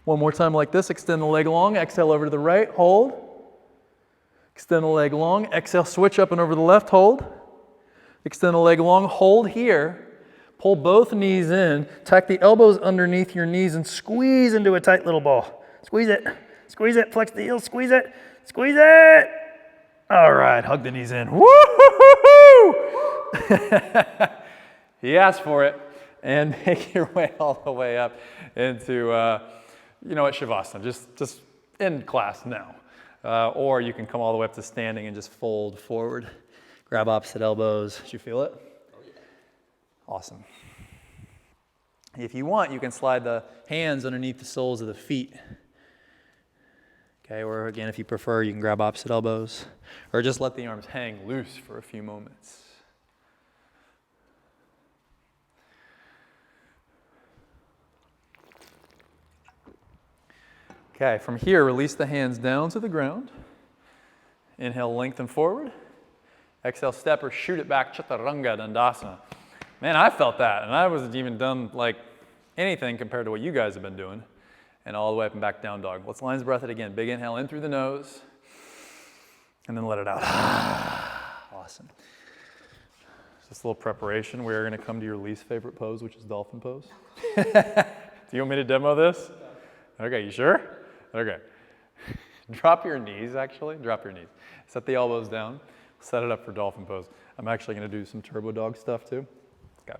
One more time like this, extend the leg long. Exhale over to the right, hold. Extend the leg long. Exhale, switch up and over the left, hold. Extend the leg long, hold here. Pull both knees in, tuck the elbows underneath your knees and squeeze into a tight little ball. Squeeze it, flex the heels, squeeze it, squeeze it. All right, hug the knees in. Woo-hoo-hoo-hoo! He asked for it. And make your way all the way up into, you know what, Shavasana, just end class now. Or you can come all the way up to standing and just fold forward. Grab opposite elbows. Did you feel it? Oh, yeah. Awesome. If you want, you can slide the hands underneath the soles of the feet. Okay, or again, if you prefer, you can grab opposite elbows. Or just let the arms hang loose for a few moments. Okay, from here, release the hands down to the ground. Inhale, lengthen forward. Exhale, step or shoot it back, Chaturanga Dandasana. Man, I felt that, and I wasn't even done like anything compared to what you guys have been doing. And all the way up and back down dog. Let's lion's breath it again. Big inhale in through the nose, and then let it out. Awesome. Just a little preparation. We are going to come to your least favorite pose, which is dolphin pose. Do you want me to demo this? Okay, you sure? Okay. Drop your knees, actually. Drop your knees. Set the elbows down. Set it up for dolphin pose. I'm actually going to do some turbo dog stuff too. Okay.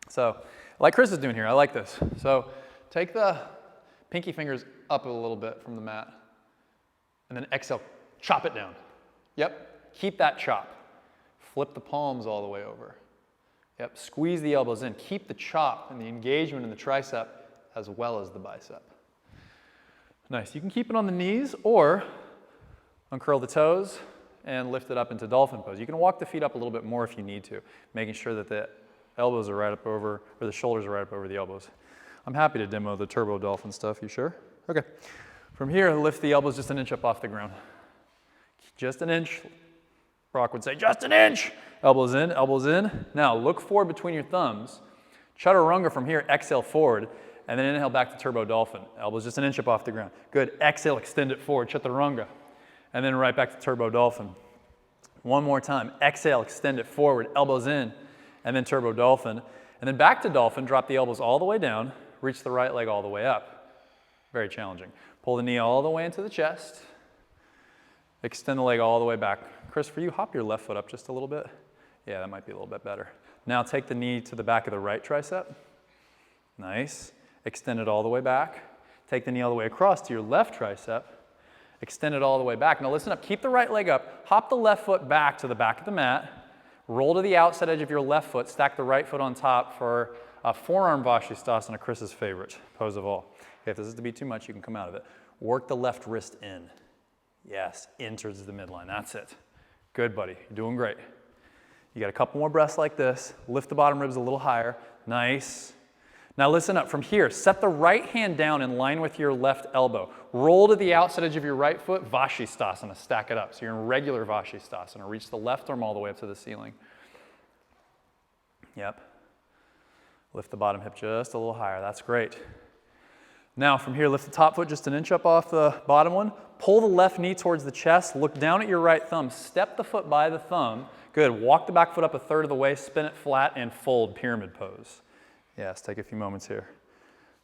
So, like Chris is doing here, I like this. So, take the pinky fingers up a little bit from the mat. And then exhale, chop it down. Yep. Keep that chop. Flip the palms all the way over. Yep. Squeeze the elbows in. Keep the chop and the engagement in the tricep as well as the bicep. Nice. You can keep it on the knees or uncurl the toes and lift it up into dolphin pose. You can walk the feet up a little bit more if you need to, making sure that the elbows are right up over, or the shoulders are right up over the elbows. I'm happy to demo the turbo dolphin stuff. You sure? Okay. From here, lift the elbows just an inch up off the ground. Just an inch. Brock would say, just an inch. Elbows in, elbows in. Now, look forward between your thumbs. Chaturanga from here, exhale forward. And then inhale back to turbo dolphin. Elbows just an inch up off the ground. Good. Exhale, extend it forward, chaturanga. And then right back to turbo dolphin. One more time. Exhale, extend it forward, elbows in, and then turbo dolphin. And then back to dolphin, drop the elbows all the way down, reach the right leg all the way up. Very challenging. Pull the knee all the way into the chest. Extend the leg all the way back. Christopher, you hop your left foot up just a little bit. Yeah, that might be a little bit better. Now take the knee to the back of the right tricep. Nice. Extend it all the way back. Take the knee all the way across to your left tricep. Extend it all the way back. Now listen up. Keep the right leg up. Hop the left foot back to the back of the mat. Roll to the outside edge of your left foot. Stack the right foot on top for a forearm Vashisthasana, Chris's favorite pose of all. Okay, if this is to be too much, you can come out of it. Work the left wrist in. Yes, in towards the midline. That's it. Good, buddy. You're doing great. You got a couple more breaths like this. Lift the bottom ribs a little higher. Nice. Now listen up. From here, set the right hand down in line with your left elbow. Roll to the outside edge of your right foot, Vashisthasana. Stack it up. So you're in regular Vashisthasana. Reach the left arm all the way up to the ceiling. Yep. Lift the bottom hip just a little higher. That's great. Now from here, lift the top foot just an inch up off the bottom one. Pull the left knee towards the chest. Look down at your right thumb. Step the foot by the thumb. Good. Walk the back foot up a third of the way. Spin it flat and fold, pyramid pose. Yes, take a few moments here.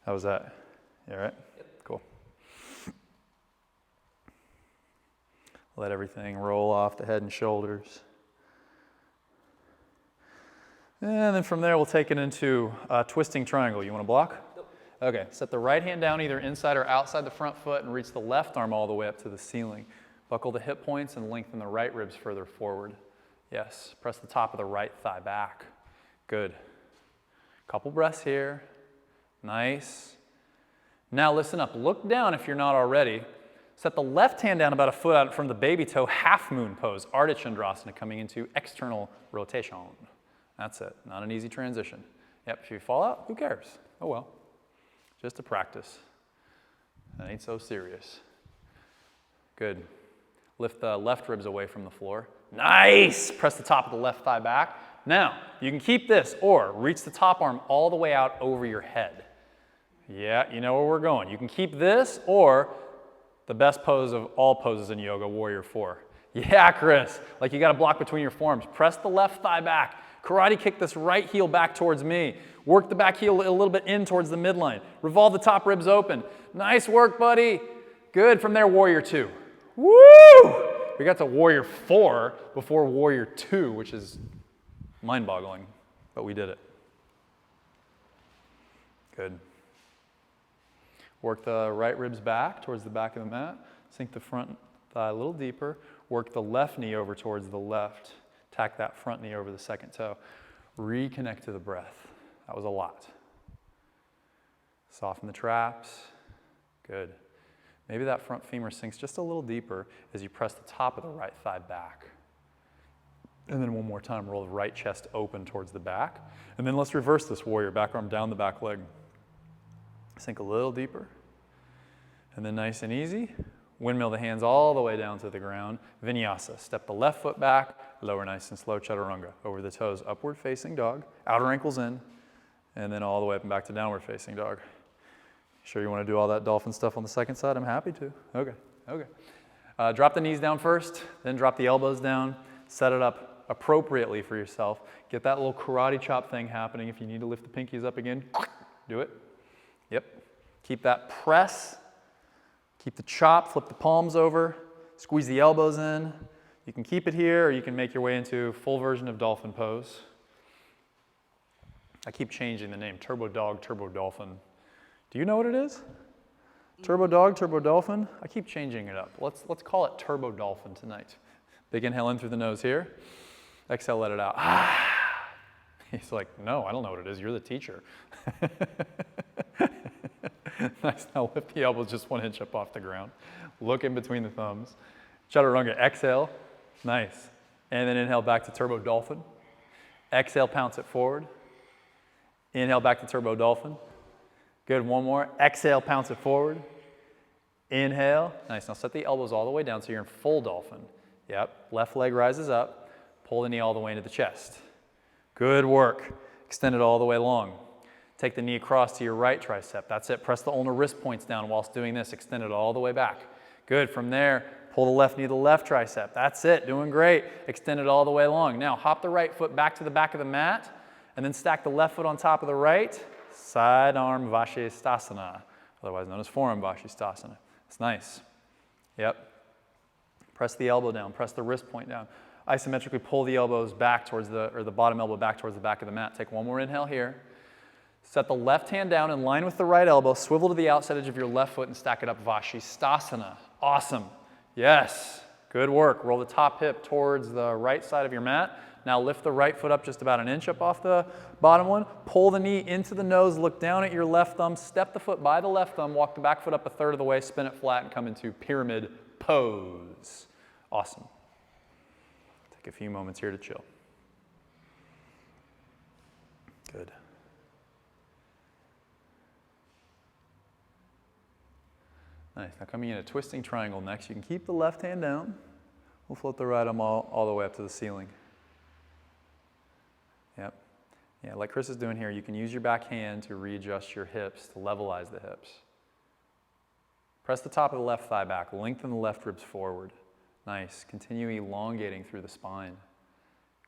How was that? You all right? Yep. Cool. Let everything roll off the head and shoulders. And then from there, we'll take it into a twisting triangle. You want to block? Nope. Okay, set the right hand down either inside or outside the front foot and reach the left arm all the way up to the ceiling. Buckle the hip points and lengthen the right ribs further forward. Yes, press the top of the right thigh back. Good. Couple breaths here. Nice. Now listen up. Look down if you're not already. Set the left hand down about a foot out from the baby toe, half moon pose, Ardha Chandrasana, coming into external rotation. That's it. Not an easy transition. Yep, if you fall out, who cares? Oh well. Just a practice. That ain't so serious. Good. Lift the left ribs away from the floor. Nice! Press the top of the left thigh back. Now, you can keep this or reach the top arm all the way out over your head. Yeah, you know where we're going. You can keep this or the best pose of all poses in yoga, Warrior 4. Yeah, Chris, like you got to block between your forearms. Press the left thigh back. Karate kick this right heel back towards me. Work the back heel a little bit in towards the midline. Revolve the top ribs open. Nice work, buddy. Good. From there, Warrior 2. Woo! We got to Warrior 4 before Warrior 2, which is mind-boggling, but we did it. Good. Work the right ribs back towards the back of the mat. Sink the front thigh a little deeper. Work the left knee over towards the left. Tack that front knee over the second toe. Reconnect to the breath. That was a lot. Soften the traps. Good. Maybe that front femur sinks just a little deeper as you press the top of the right thigh back. And then one more time, roll the right chest open towards the back. And then let's reverse this, Warrior. Back arm down the back leg. Sink a little deeper. And then nice and easy, windmill the hands all the way down to the ground. Vinyasa. Step the left foot back, lower nice and slow, chaturanga. Over the toes, upward facing dog, outer ankles in, and then all the way up and back to downward facing dog. Sure you want to do all that dolphin stuff on the second side? I'm happy to. Okay. Drop the knees down first, then drop the elbows down. Set it up appropriately for yourself. Get that little karate chop thing happening. If you need to lift the pinkies up again, do it. Yep. Keep that press. Keep the chop, flip the palms over, squeeze the elbows in. You can keep it here or you can make your way into full version of dolphin pose. I keep changing the name, turbo dog, turbo dolphin. Do you know what it is? Turbo dog, turbo dolphin? I keep changing it up. Let's call it turbo dolphin tonight. Big inhale in through the nose here. Exhale, let it out. He's like, no, I don't know what it is. You're the teacher. Nice. Now lift the elbows just 1 inch up off the ground. Look in between the thumbs. Chaturanga. Exhale. Nice. And then inhale back to turbo dolphin. Exhale, pounce it forward. Inhale back to turbo dolphin. Good. One more. Exhale, pounce it forward. Inhale. Nice. Now set the elbows all the way down so you're in full dolphin. Yep. Left leg rises up. Pull the knee all the way into the chest. Good work. Extend it all the way long. Take the knee across to your right tricep. That's it. Press the ulnar wrist points down whilst doing this. Extend it all the way back. Good. From there, pull the left knee to the left tricep. That's it. Doing great. Extend it all the way along. Now, hop the right foot back to the back of the mat, and then stack the left foot on top of the right. Side arm Vashisthasana, otherwise known as forearm Vashisthasana. It's nice. Yep. Press the elbow down. Press the wrist point down. Isometrically pull the elbows back towards the bottom elbow back towards the back of the mat. Take one more inhale here. Set the left hand down in line with the right elbow. Swivel to the outside edge of your left foot and stack it up Vashisthasana. Awesome. Yes. Good work. Roll the top hip towards the right side of your mat. Now lift the right foot up just about an inch up off the bottom one. Pull the knee into the nose. Look down at your left thumb. Step the foot by the left thumb. Walk the back foot up a third of the way. Spin it flat and come into pyramid pose. Awesome. Take a few moments here to chill. Good. Nice. Now coming in a twisting triangle next. You can keep the left hand down. We'll float the right arm all the way up to the ceiling. Yep. Yeah, like Chris is doing here, you can use your back hand to readjust your hips, to levelize the hips. Press the top of the left thigh back. Lengthen the left ribs forward. Nice. Continue elongating through the spine.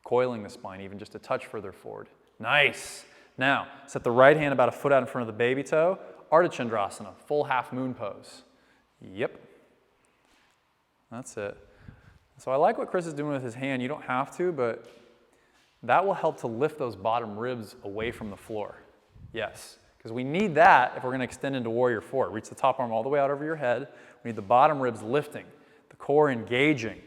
Coiling the spine even just a touch further forward. Nice. Now, set the right hand about a foot out in front of the baby toe. Ardha Chandrasana, full half moon pose. Yep. That's it. So I like what Chris is doing with his hand. You don't have to, but that will help to lift those bottom ribs away from the floor. Yes, because we need that if we're going to extend into Warrior 4. Reach the top arm all the way out over your head. We need the bottom ribs lifting, the core engaging.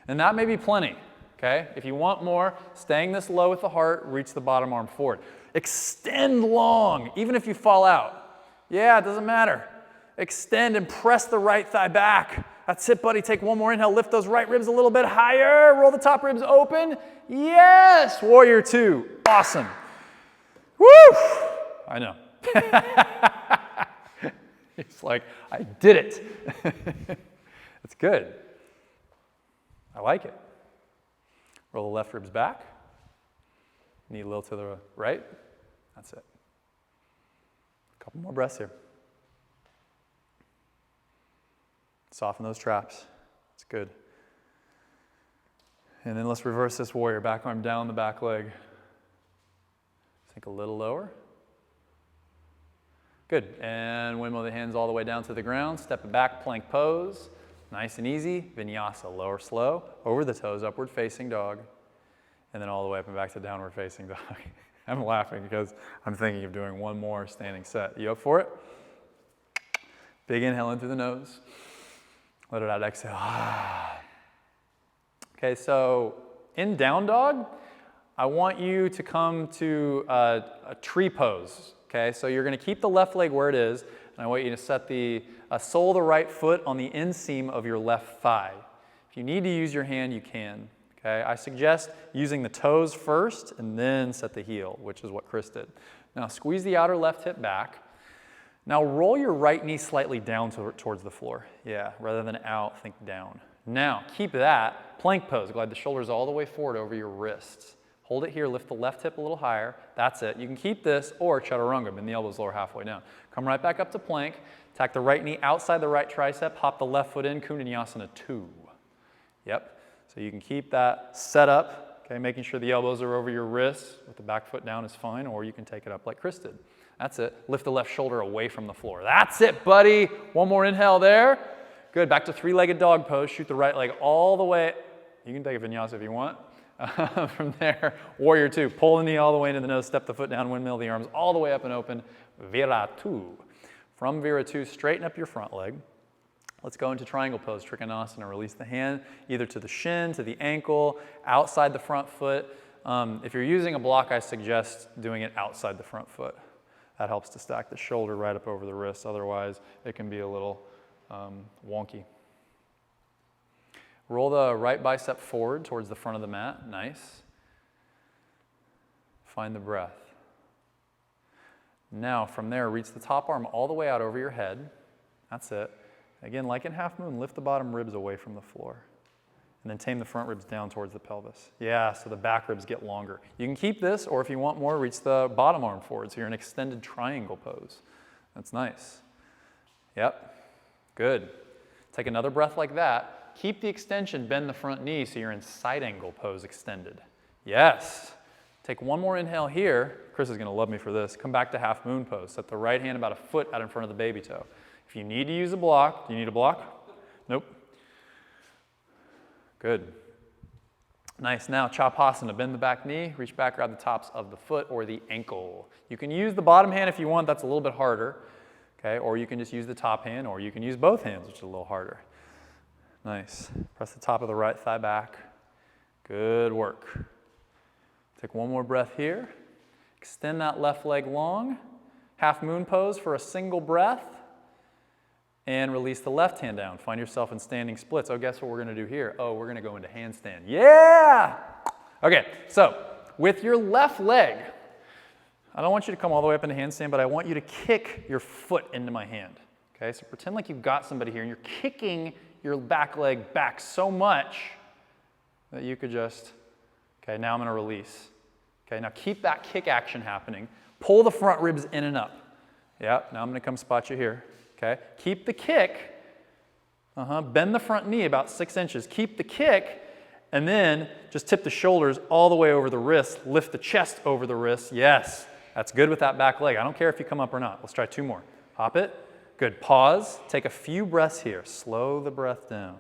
And that may be plenty, okay? If you want more, staying this low with the heart, reach the bottom arm forward. Extend long, even if you fall out. Yeah, it doesn't matter. Extend and press the right thigh back. That's it, buddy. Take one more inhale. Lift those right ribs a little bit higher. Roll the top ribs open. Yes! Warrior 2. Awesome. Woo! I know. It's like, I did it. It's good. I like it. Roll the left ribs back. Knee a little to the right. That's it. A couple more breaths here. Soften those traps. It's good. And then let's reverse this warrior. Back arm down the back leg. Sink a little lower. Good. And windmill the hands all the way down to the ground. Step it back, plank pose. Nice and easy. Vinyasa, lower slow. Over the toes, upward facing dog. And then all the way up and back to downward facing dog. I'm laughing because I'm thinking of doing one more standing set. You up for it? Big inhale in through the nose. Let it out, exhale. Okay, so in down dog, I want you to come to a tree pose. Okay, so you're going to keep the left leg where it is, and I want you to set the sole of the right foot on the inseam of your left thigh. If you need to use your hand, you can. Okay, I suggest using the toes first and then set the heel, which is what Chris did. Now squeeze the outer left hip back. Now roll your right knee slightly down towards the floor. Yeah, rather than out, think down. Now keep that, plank pose. Glide the shoulders all the way forward over your wrists. Hold it here, lift the left hip a little higher. That's it. You can keep this or chaturanga, bend the elbows lower halfway down. Come right back up to plank. Tack the right knee outside the right tricep. Hop the left foot in, Kundalini 2. Yep. So you can keep that set up, okay, making sure the elbows are over your wrists. With the back foot down is fine, or you can take it up like Chris did. That's it. Lift the left shoulder away from the floor. That's it, buddy. One more inhale there. Good. Back to three-legged dog pose. Shoot the right leg all the way. You can take a vinyasa if you want. From there, Warrior 2. Pull the knee all the way into the nose. Step the foot down. Windmill the arms all the way up and open. Vira 2. From Vira 2, straighten up your front leg. Let's go into triangle pose, Trikonasana. Release the hand either to the shin, to the ankle, outside the front foot. If you're using a block, I suggest doing it outside the front foot. That helps to stack the shoulder right up over the wrist. Otherwise, it can be a little wonky. Roll the right bicep forward towards the front of the mat. Nice. Find the breath. Now, from there, reach the top arm all the way out over your head. That's it. Again, like in half moon, lift the bottom ribs away from the floor. and then tame the front ribs down towards the pelvis. Yeah, so the back ribs get longer. You can keep this, or if you want more, reach the bottom arm forward, so you're in extended triangle pose. That's nice. Yep, good. Take another breath like that. Keep the extension, bend the front knee, so you're in side angle pose extended. Yes. Take one more inhale here. Chris is gonna love me for this. Come back to half moon pose. Set the right hand about a foot out in front of the baby toe. If you need to use a block, do you need a block? Nope. Good. Nice. Now, Chapasana. Bend the back knee, reach back, grab the tops of the foot or the ankle. You can use the bottom hand if you want. That's a little bit harder. Okay? Or you can just use the top hand, or you can use both hands, which is a little harder. Nice. Press the top of the right thigh back. Good work. Take one more breath here. Extend that left leg long. Half moon pose for a single breath. And release the left hand down. Find yourself in standing splits. Oh, guess what we're going to do here? Oh, we're going to go into handstand. Yeah! Okay, so with your left leg, I don't want you to come all the way up into handstand, but I want you to kick your foot into my hand. Okay, so pretend like you've got somebody here and you're kicking your back leg back so much that you could just, okay, now I'm going to release. Okay, now keep that kick action happening. Pull the front ribs in and up. Yeah, now I'm going to come spot you here. Okay, keep the kick, bend the front knee about 6 inches. Keep the kick, and then just tip the shoulders all the way over the wrist. Lift the chest over the wrist. Yes, that's good with that back leg. I don't care if you come up or not. Let's try 2 more. Hop it. Good. Pause. Take a few breaths here. Slow the breath down.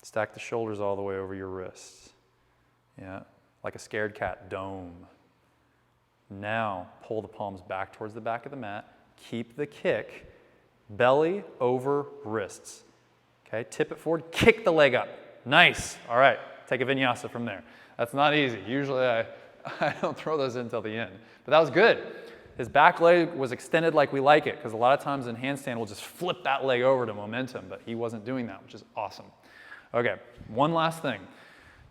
Stack the shoulders all the way over your wrists. Yeah, like a scared cat. Dome. Now, pull the palms back towards the back of the mat. Keep the kick, belly over wrists. Okay, tip it forward, kick the leg up. Nice. All right, take a vinyasa from there. That's not easy. Usually I don't throw those in until the end. But that was good. His back leg was extended like we like it, because a lot of times in handstand we'll just flip that leg over to momentum, but he wasn't doing that, which is awesome. Okay, one last thing.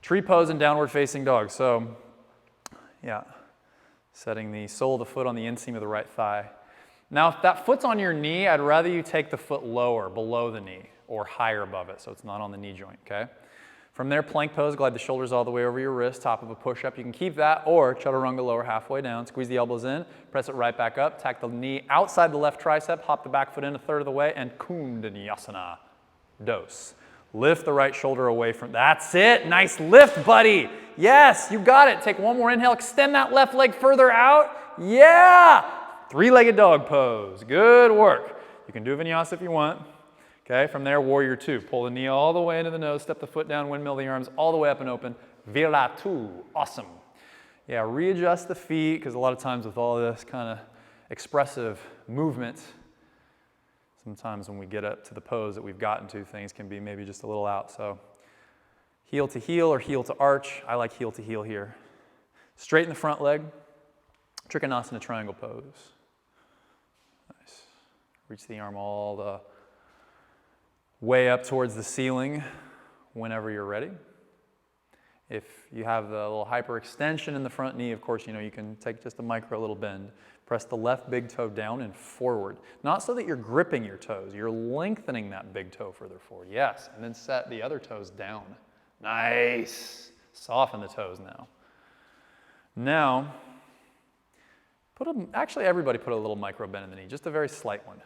Tree pose and downward facing dog. So, yeah. Setting the sole of the foot on the inseam of the right thigh. Now, if that foot's on your knee, I'd rather you take the foot lower, below the knee, or higher above it, so it's not on the knee joint, okay? From there, plank pose, glide the shoulders all the way over your wrist, top of a push-up. You can keep that, or chaturanga, lower halfway down. Squeeze the elbows in, press it right back up, tack the knee outside the left tricep, hop the back foot in a third of the way, and kundalini dos. Lift the right shoulder away from, that's it, nice lift, buddy. Yes, you got it. Take one more inhale, extend that left leg further out. Yeah, 3-legged dog pose, good work. You can do a vinyasa if you want. Okay, from there, warrior 2. Pull the knee all the way into the nose, step the foot down, windmill the arms all the way up and open. Viratu, awesome. Yeah, readjust the feet, because a lot of times with all this kind of expressive movement, sometimes when we get up to the pose that we've gotten to, things can be maybe just a little out. So heel to heel or heel to arch. I like heel to heel here. Straighten the front leg. Trikonasana triangle pose. Nice. Reach the arm all the way up towards the ceiling whenever you're ready. If you have the little hyperextension in the front knee, of course, you can take just a micro little bend. Press the left big toe down and forward. Not so that you're gripping your toes. You're lengthening that big toe further forward. Yes, and then set the other toes down. Nice. Soften the toes now. Now, actually everybody put a little micro bend in the knee, just a very slight one.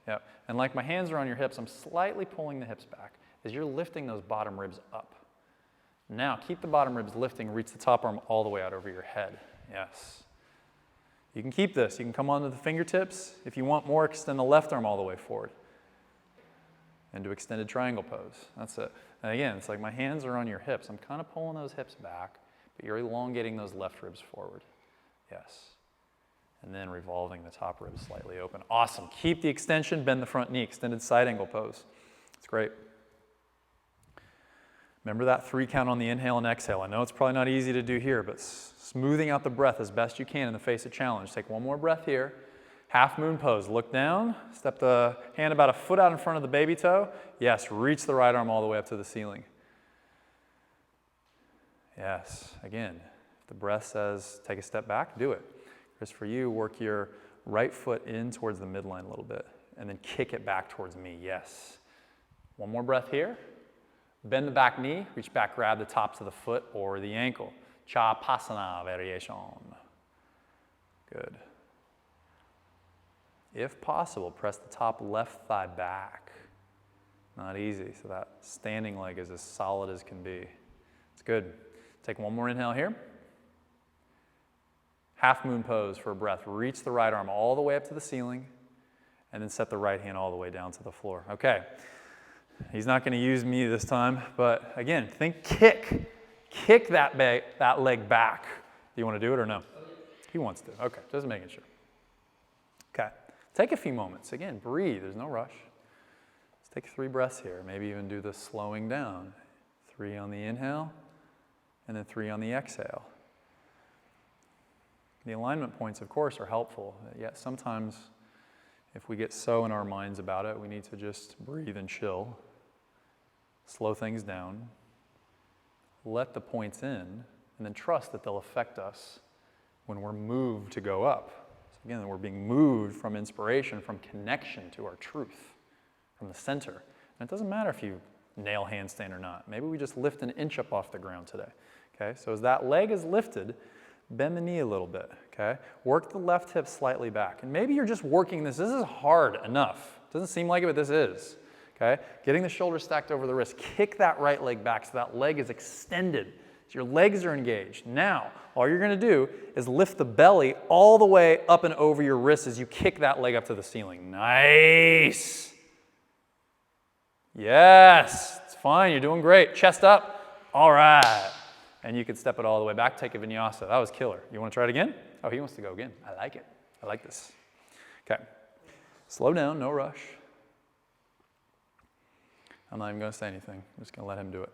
Yep. And like my hands are on your hips, I'm slightly pulling the hips back as you're lifting those bottom ribs up. Now, keep the bottom ribs lifting, reach the top arm all the way out over your head. Yes. You can keep this. You can come onto the fingertips. If you want more, extend the left arm all the way forward. Into extended triangle pose. That's it. And again, it's like my hands are on your hips. I'm kind of pulling those hips back, but you're elongating those left ribs forward. Yes. And then revolving the top ribs slightly open. Awesome. Keep the extension, bend the front knee, extended side angle pose. It's great. Remember that 3 count on the inhale and exhale. I know it's probably not easy to do here, but smoothing out the breath as best you can in the face of challenge. Take one more breath here. Half moon pose. Look down. Step the hand about a foot out in front of the baby toe. Yes, reach the right arm all the way up to the ceiling. Yes, again, if the breath says take a step back, do it. Chris, for you, work your right foot in towards the midline a little bit and then kick it back towards me. Yes. One more breath here. Bend the back knee, reach back, grab the tops of the foot or the ankle. Chapasana variation. Good. If possible, press the top left thigh back. Not easy, so that standing leg is as solid as can be. It's good. Take one more inhale here. Half moon pose for a breath. Reach the right arm all the way up to the ceiling, and then set the right hand all the way down to the floor. Okay. He's not going to use me this time, but again, think kick. Kick that leg back. Do you want to do it or no? He wants to. Okay, just making sure. Okay. Take a few moments. Again, breathe. There's no rush. Let's take 3 breaths here. Maybe even do the slowing down. 3 on the inhale, and then 3 on the exhale. The alignment points, of course, are helpful. Yet sometimes, if we get so in our minds about it, we need to just breathe and chill. Slow things down. Let the points in, and then trust that they'll affect us when we're moved to go up. So again, we're being moved from inspiration, from connection to our truth, from the center. And it doesn't matter if you nail handstand or not. Maybe we just lift an inch up off the ground today. Okay, so as that leg is lifted, bend the knee a little bit, okay? Work the left hip slightly back. And maybe you're just working this. This is hard enough. Doesn't seem like it, but this is, okay? Getting the shoulders stacked over the wrist. Kick that right leg back so that leg is extended. So your legs are engaged. Now, all you're going to do is lift the belly all the way up and over your wrist as you kick that leg up to the ceiling. Nice. Yes. It's fine. You're doing great. Chest up. All right. And you can step it all the way back, take a vinyasa. That was killer. You want to try it again? Oh, he wants to go again. I like it. I like this. Okay. Slow down, no rush. I'm not even going to say anything. I'm just going to let him do it.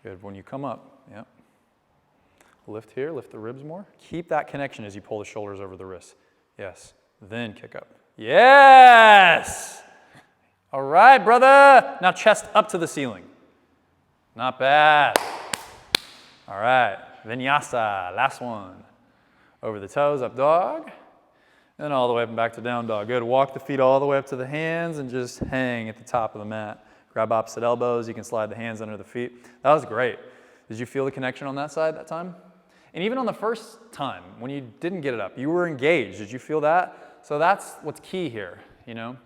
Good. When you come up, yeah. Lift here, lift the ribs more. Keep that connection as you pull the shoulders over the wrists. Yes. Then kick up. Yes! All right, brother. Now chest up to the ceiling. Not bad. All right, vinyasa, last one. Over the toes, up dog. And all the way up and back to down dog. Good, walk the feet all the way up to the hands and just hang at the top of the mat. Grab opposite elbows, you can slide the hands under the feet. That was great. Did you feel the connection on that side that time? And even on the first time, when you didn't get it up, you were engaged. Did you feel that? So that's what's key here, you know?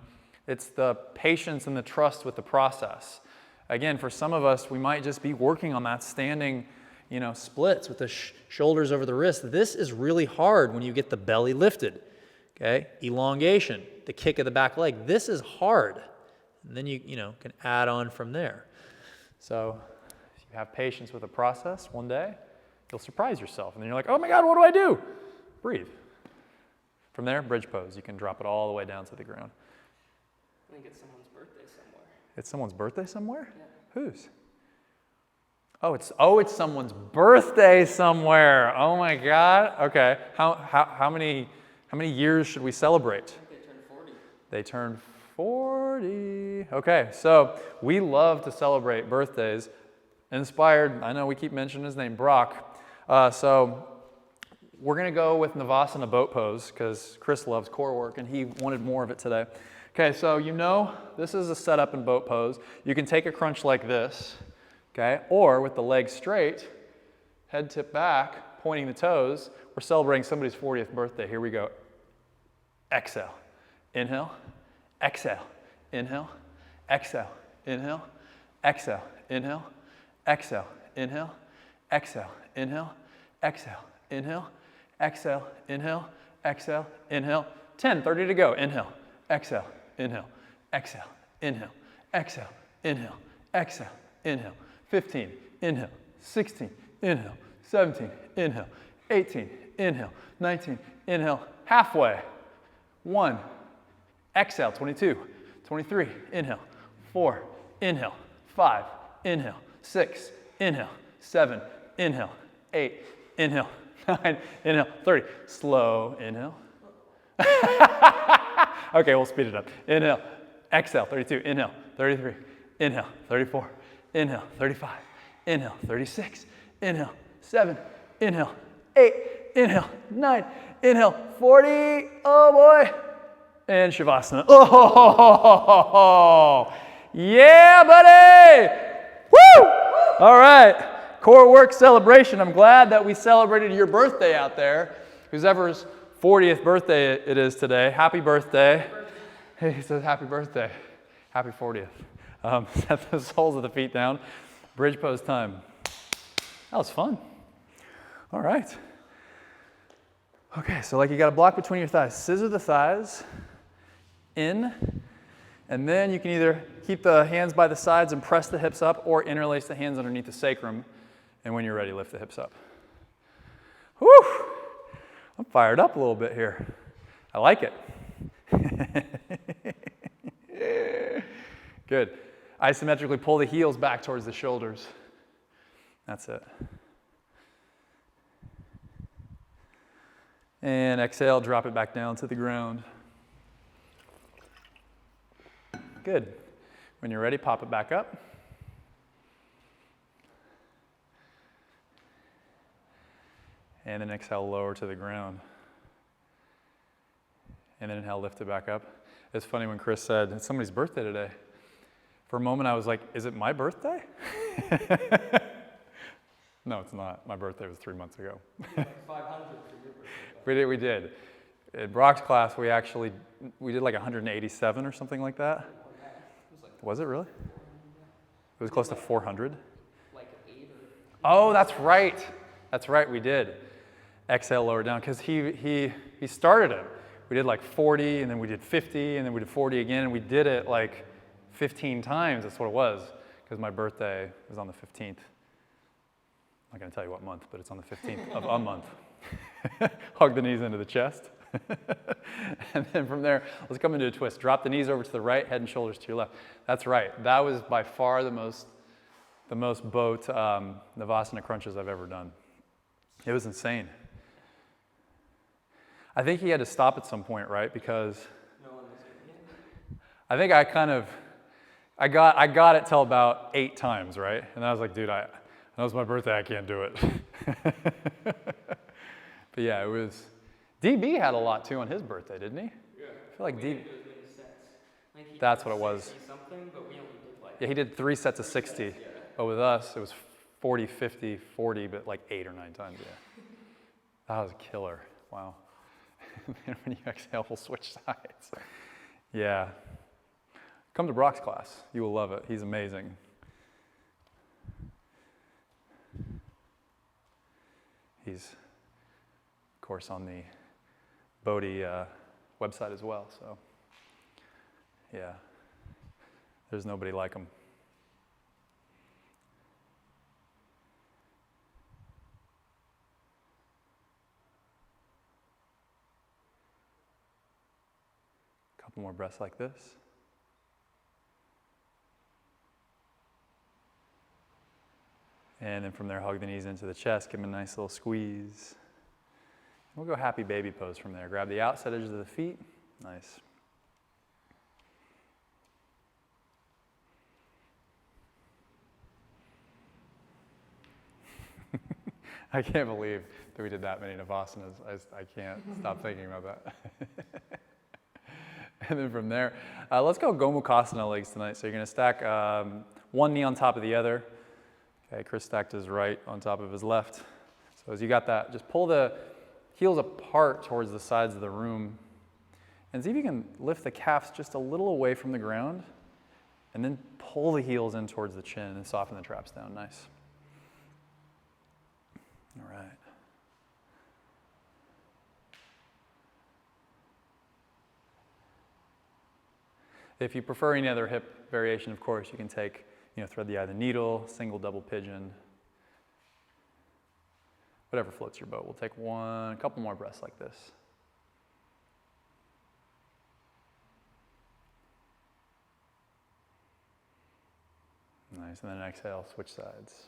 It's the patience and the trust with the process. Again, for some of us, we might just be working on that standing, you know, splits with the shoulders over the wrist. This is really hard when you get the belly lifted, okay? Elongation, the kick of the back leg. This is hard. And then you can add on from there. So if you have patience with the process, one day you'll surprise yourself. And then you're like, oh my God, what do I do? Breathe. From there, bridge pose. You can drop it all the way down to the ground. I think it's someone's birthday somewhere. It's someone's birthday somewhere? Yeah. Whose? Oh, it's someone's birthday somewhere. Oh my God. Okay. How many years should we celebrate? I think they turned 40. They turned 40. Okay, so we love to celebrate birthdays. Inspired, I know we keep mentioning his name, Brock. So we're going to go with Navasana boat pose because Chris loves core work and he wanted more of it today. Okay, so this is a setup in boat pose. You can take a crunch like this, okay, or with the legs straight, head tip back, pointing the toes. We're celebrating somebody's 40th birthday. Here we go. Exhale, inhale, exhale, inhale, exhale, inhale, exhale, inhale, exhale, inhale, exhale, inhale, exhale, inhale, exhale, inhale, exhale, inhale. 10, 30 to go. Inhale, exhale, inhale, exhale, inhale, exhale, inhale, exhale, inhale. 15, inhale, 16, inhale, 17, inhale, 18, inhale, 19, inhale, halfway. 1, exhale, 22, 23, inhale, 4, inhale, 5, inhale, 6, inhale, 7, inhale, 8, inhale, 9, inhale, 30. Slow, inhale. Okay, we'll speed it up. Inhale, exhale, 32, inhale, 33, inhale, 34, inhale, 35, inhale, 36, inhale, 7, inhale, 8, inhale, 9, inhale, 40, oh boy, and Shavasana. Oh, yeah, buddy! Woo! All right, core work celebration. I'm glad that we celebrated your birthday out there. Whoever's 40th birthday it is today, happy birthday. Hey, he says happy birthday. Happy 40th. Set the soles of the feet down. Bridge pose time. That was fun. All right. Okay, so like you got a block between your thighs. Scissor the thighs in, and then you can either keep the hands by the sides and press the hips up, or interlace the hands underneath the sacrum, and when you're ready, lift the hips up. Whew! I'm fired up a little bit here. I like it. Good. Isometrically pull the heels back towards the shoulders. That's it. And exhale, drop it back down to the ground. Good. When you're ready, pop it back up. And then exhale, lower to the ground. And then inhale, lift it back up. It's funny when Chris said, it's somebody's birthday today. For a moment, I was like, is it my birthday? No, it's not. My birthday was 3 months ago. Like 500 for your birthday. We did. In Brock's class, we did like 187 or something like that. Was it really? It was close to 400. Like 8 or... Oh, that's right. That's right, we did. Exhale, lower down, because he started it. We did like 40, and then we did 50, and then we did 40 again, and we did it like 15 times. That's what it was, because my birthday was on the 15th. I'm not going to tell you what month, but it's on the 15th of a month. Hug the knees into the chest. And then from there, let's come into a twist. Drop the knees over to the right, head and shoulders to your left. That's right. That was by far the most boat Navasana crunches I've ever done. It was insane. I think he had to stop at some point, right? Because No one was doing it. I think I got it till about 8 times, right? And I was like, dude, I know it's my birthday, I can't do it. But yeah, it was. DB had a lot too on his birthday, didn't he? Yeah. I feel like We DB. didn't do as many sets. I think he That's did what it was. 60 something, but we only did like... Yeah, he did 3 sets of 60. sets, yeah. But with us, it was 40, 50, 40, but like 8 or 9 times, yeah. That was a killer. Wow. And when you exhale, we'll switch sides. Yeah. Come to Brock's class. You will love it. He's amazing. He's, of course, on the BODHI website as well. So, yeah, there's nobody like him. Couple more breaths like this. And then from there, hug the knees into the chest, give them a nice little squeeze. We'll go happy baby pose from there. Grab the outside edges of the feet. Nice. I can't believe that we did that many Navasanas. I can't stop thinking about that. And then from there, let's go Gomukhasana legs tonight. So you're going to stack one knee on top of the other. Okay, Chris stacked his right on top of his left. So as you got that, just pull the heels apart towards the sides of the room. And see if you can lift the calves just a little away from the ground. And then pull the heels in towards the chin and soften the traps down. Nice. All right. If you prefer any other hip variation, of course, you can take, thread the eye of the needle, single, double pigeon, whatever floats your boat. We'll take a couple more breaths like this. Nice, and then exhale, switch sides.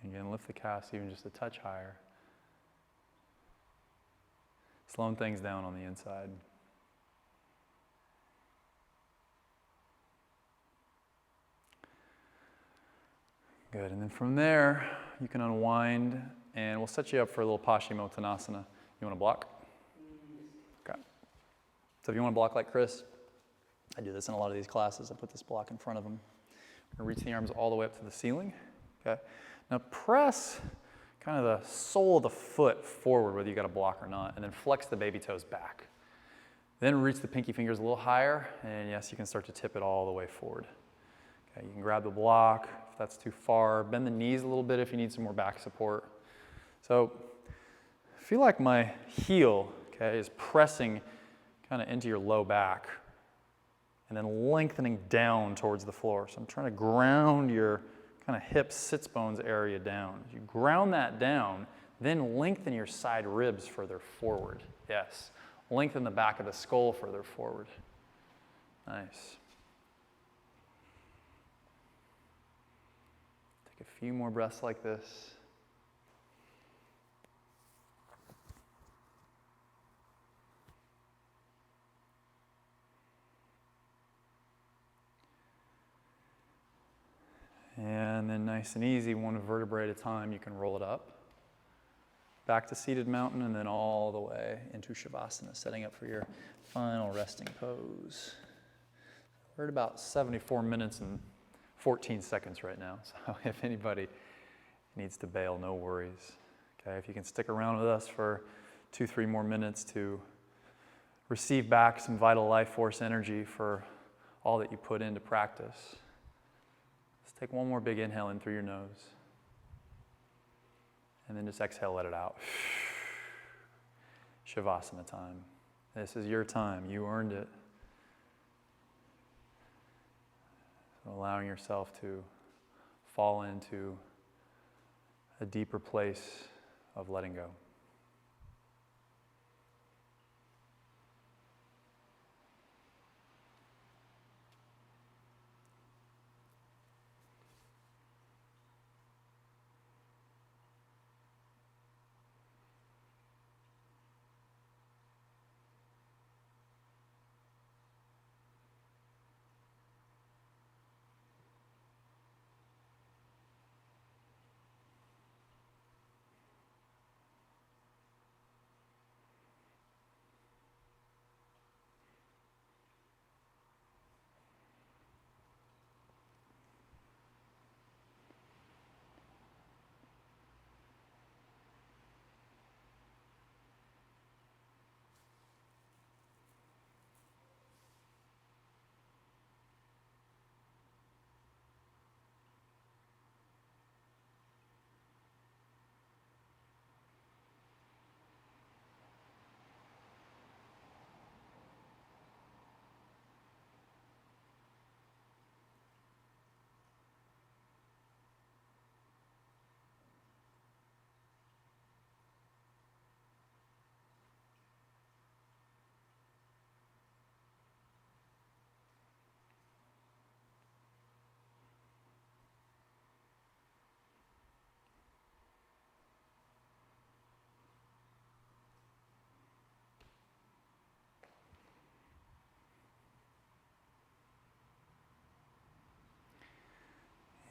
Again, lift the calves even just a touch higher. slowing things down on the inside. Good, and then from there, you can unwind, and we'll set you up for a little Paschimottanasana. You want to block? Okay. So if you want to block like Chris, I do this in a lot of these classes. I put this block in front of them. We're going to reach the arms all the way up to the ceiling. Okay. Now press kind of the sole of the foot forward, whether you got a block or not, and then flex the baby toes back. Then reach the pinky fingers a little higher, and yes, you can start to tip it all the way forward. Okay, you can grab the block if that's too far. Bend the knees a little bit if you need some more back support. So feel like my heel, okay, is pressing kind of into your low back and then lengthening down towards the floor. So I'm trying to ground your kind of hips, sits bones area down. As you ground that down, then lengthen your side ribs further forward. Yes. Lengthen the back of the skull further forward. Nice. Take a few more breaths like this. And then nice and easy, one vertebrae at a time, you can roll it up. Back to seated mountain, and then all the way into Shavasana, setting up for your final resting pose. We're at about 74 minutes and 14 seconds right now, so if anybody needs to bail, no worries. Okay, if you can stick around with us for 2-3 more minutes to receive back some vital life force energy for all that you put into practice. Let's take one more big inhale in through your nose. And then just exhale, let it out. Shavasana time. This is your time. You earned it. So allowing yourself to fall into a deeper place of letting go.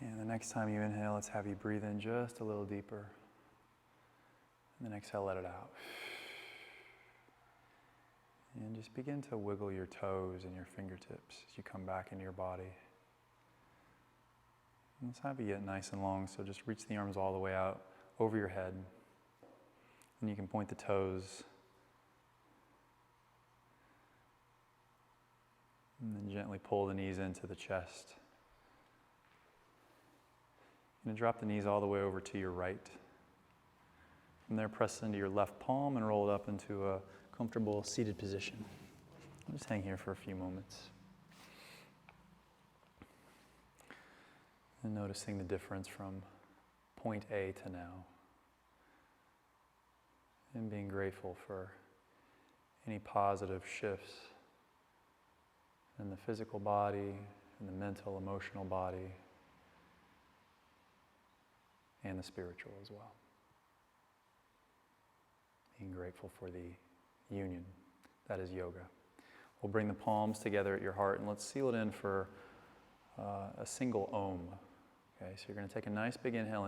And the next time you inhale, let's have you breathe in just a little deeper. And then exhale, let it out. And just begin to wiggle your toes and your fingertips as you come back into your body. And let's have you get nice and long, so just reach the arms all the way out over your head. And you can point the toes. And then gently pull the knees into the chest. And drop the knees all the way over to your right. From there, press into your left palm and roll it up into a comfortable seated position. Just hang here for a few moments. And noticing the difference from point A to now. And being grateful for any positive shifts in the physical body, in the mental, emotional body, and the spiritual as well. Being grateful for the union. That is yoga. We'll bring the palms together at your heart and let's seal it in for a single Om. Okay, so you're going to take a nice big inhale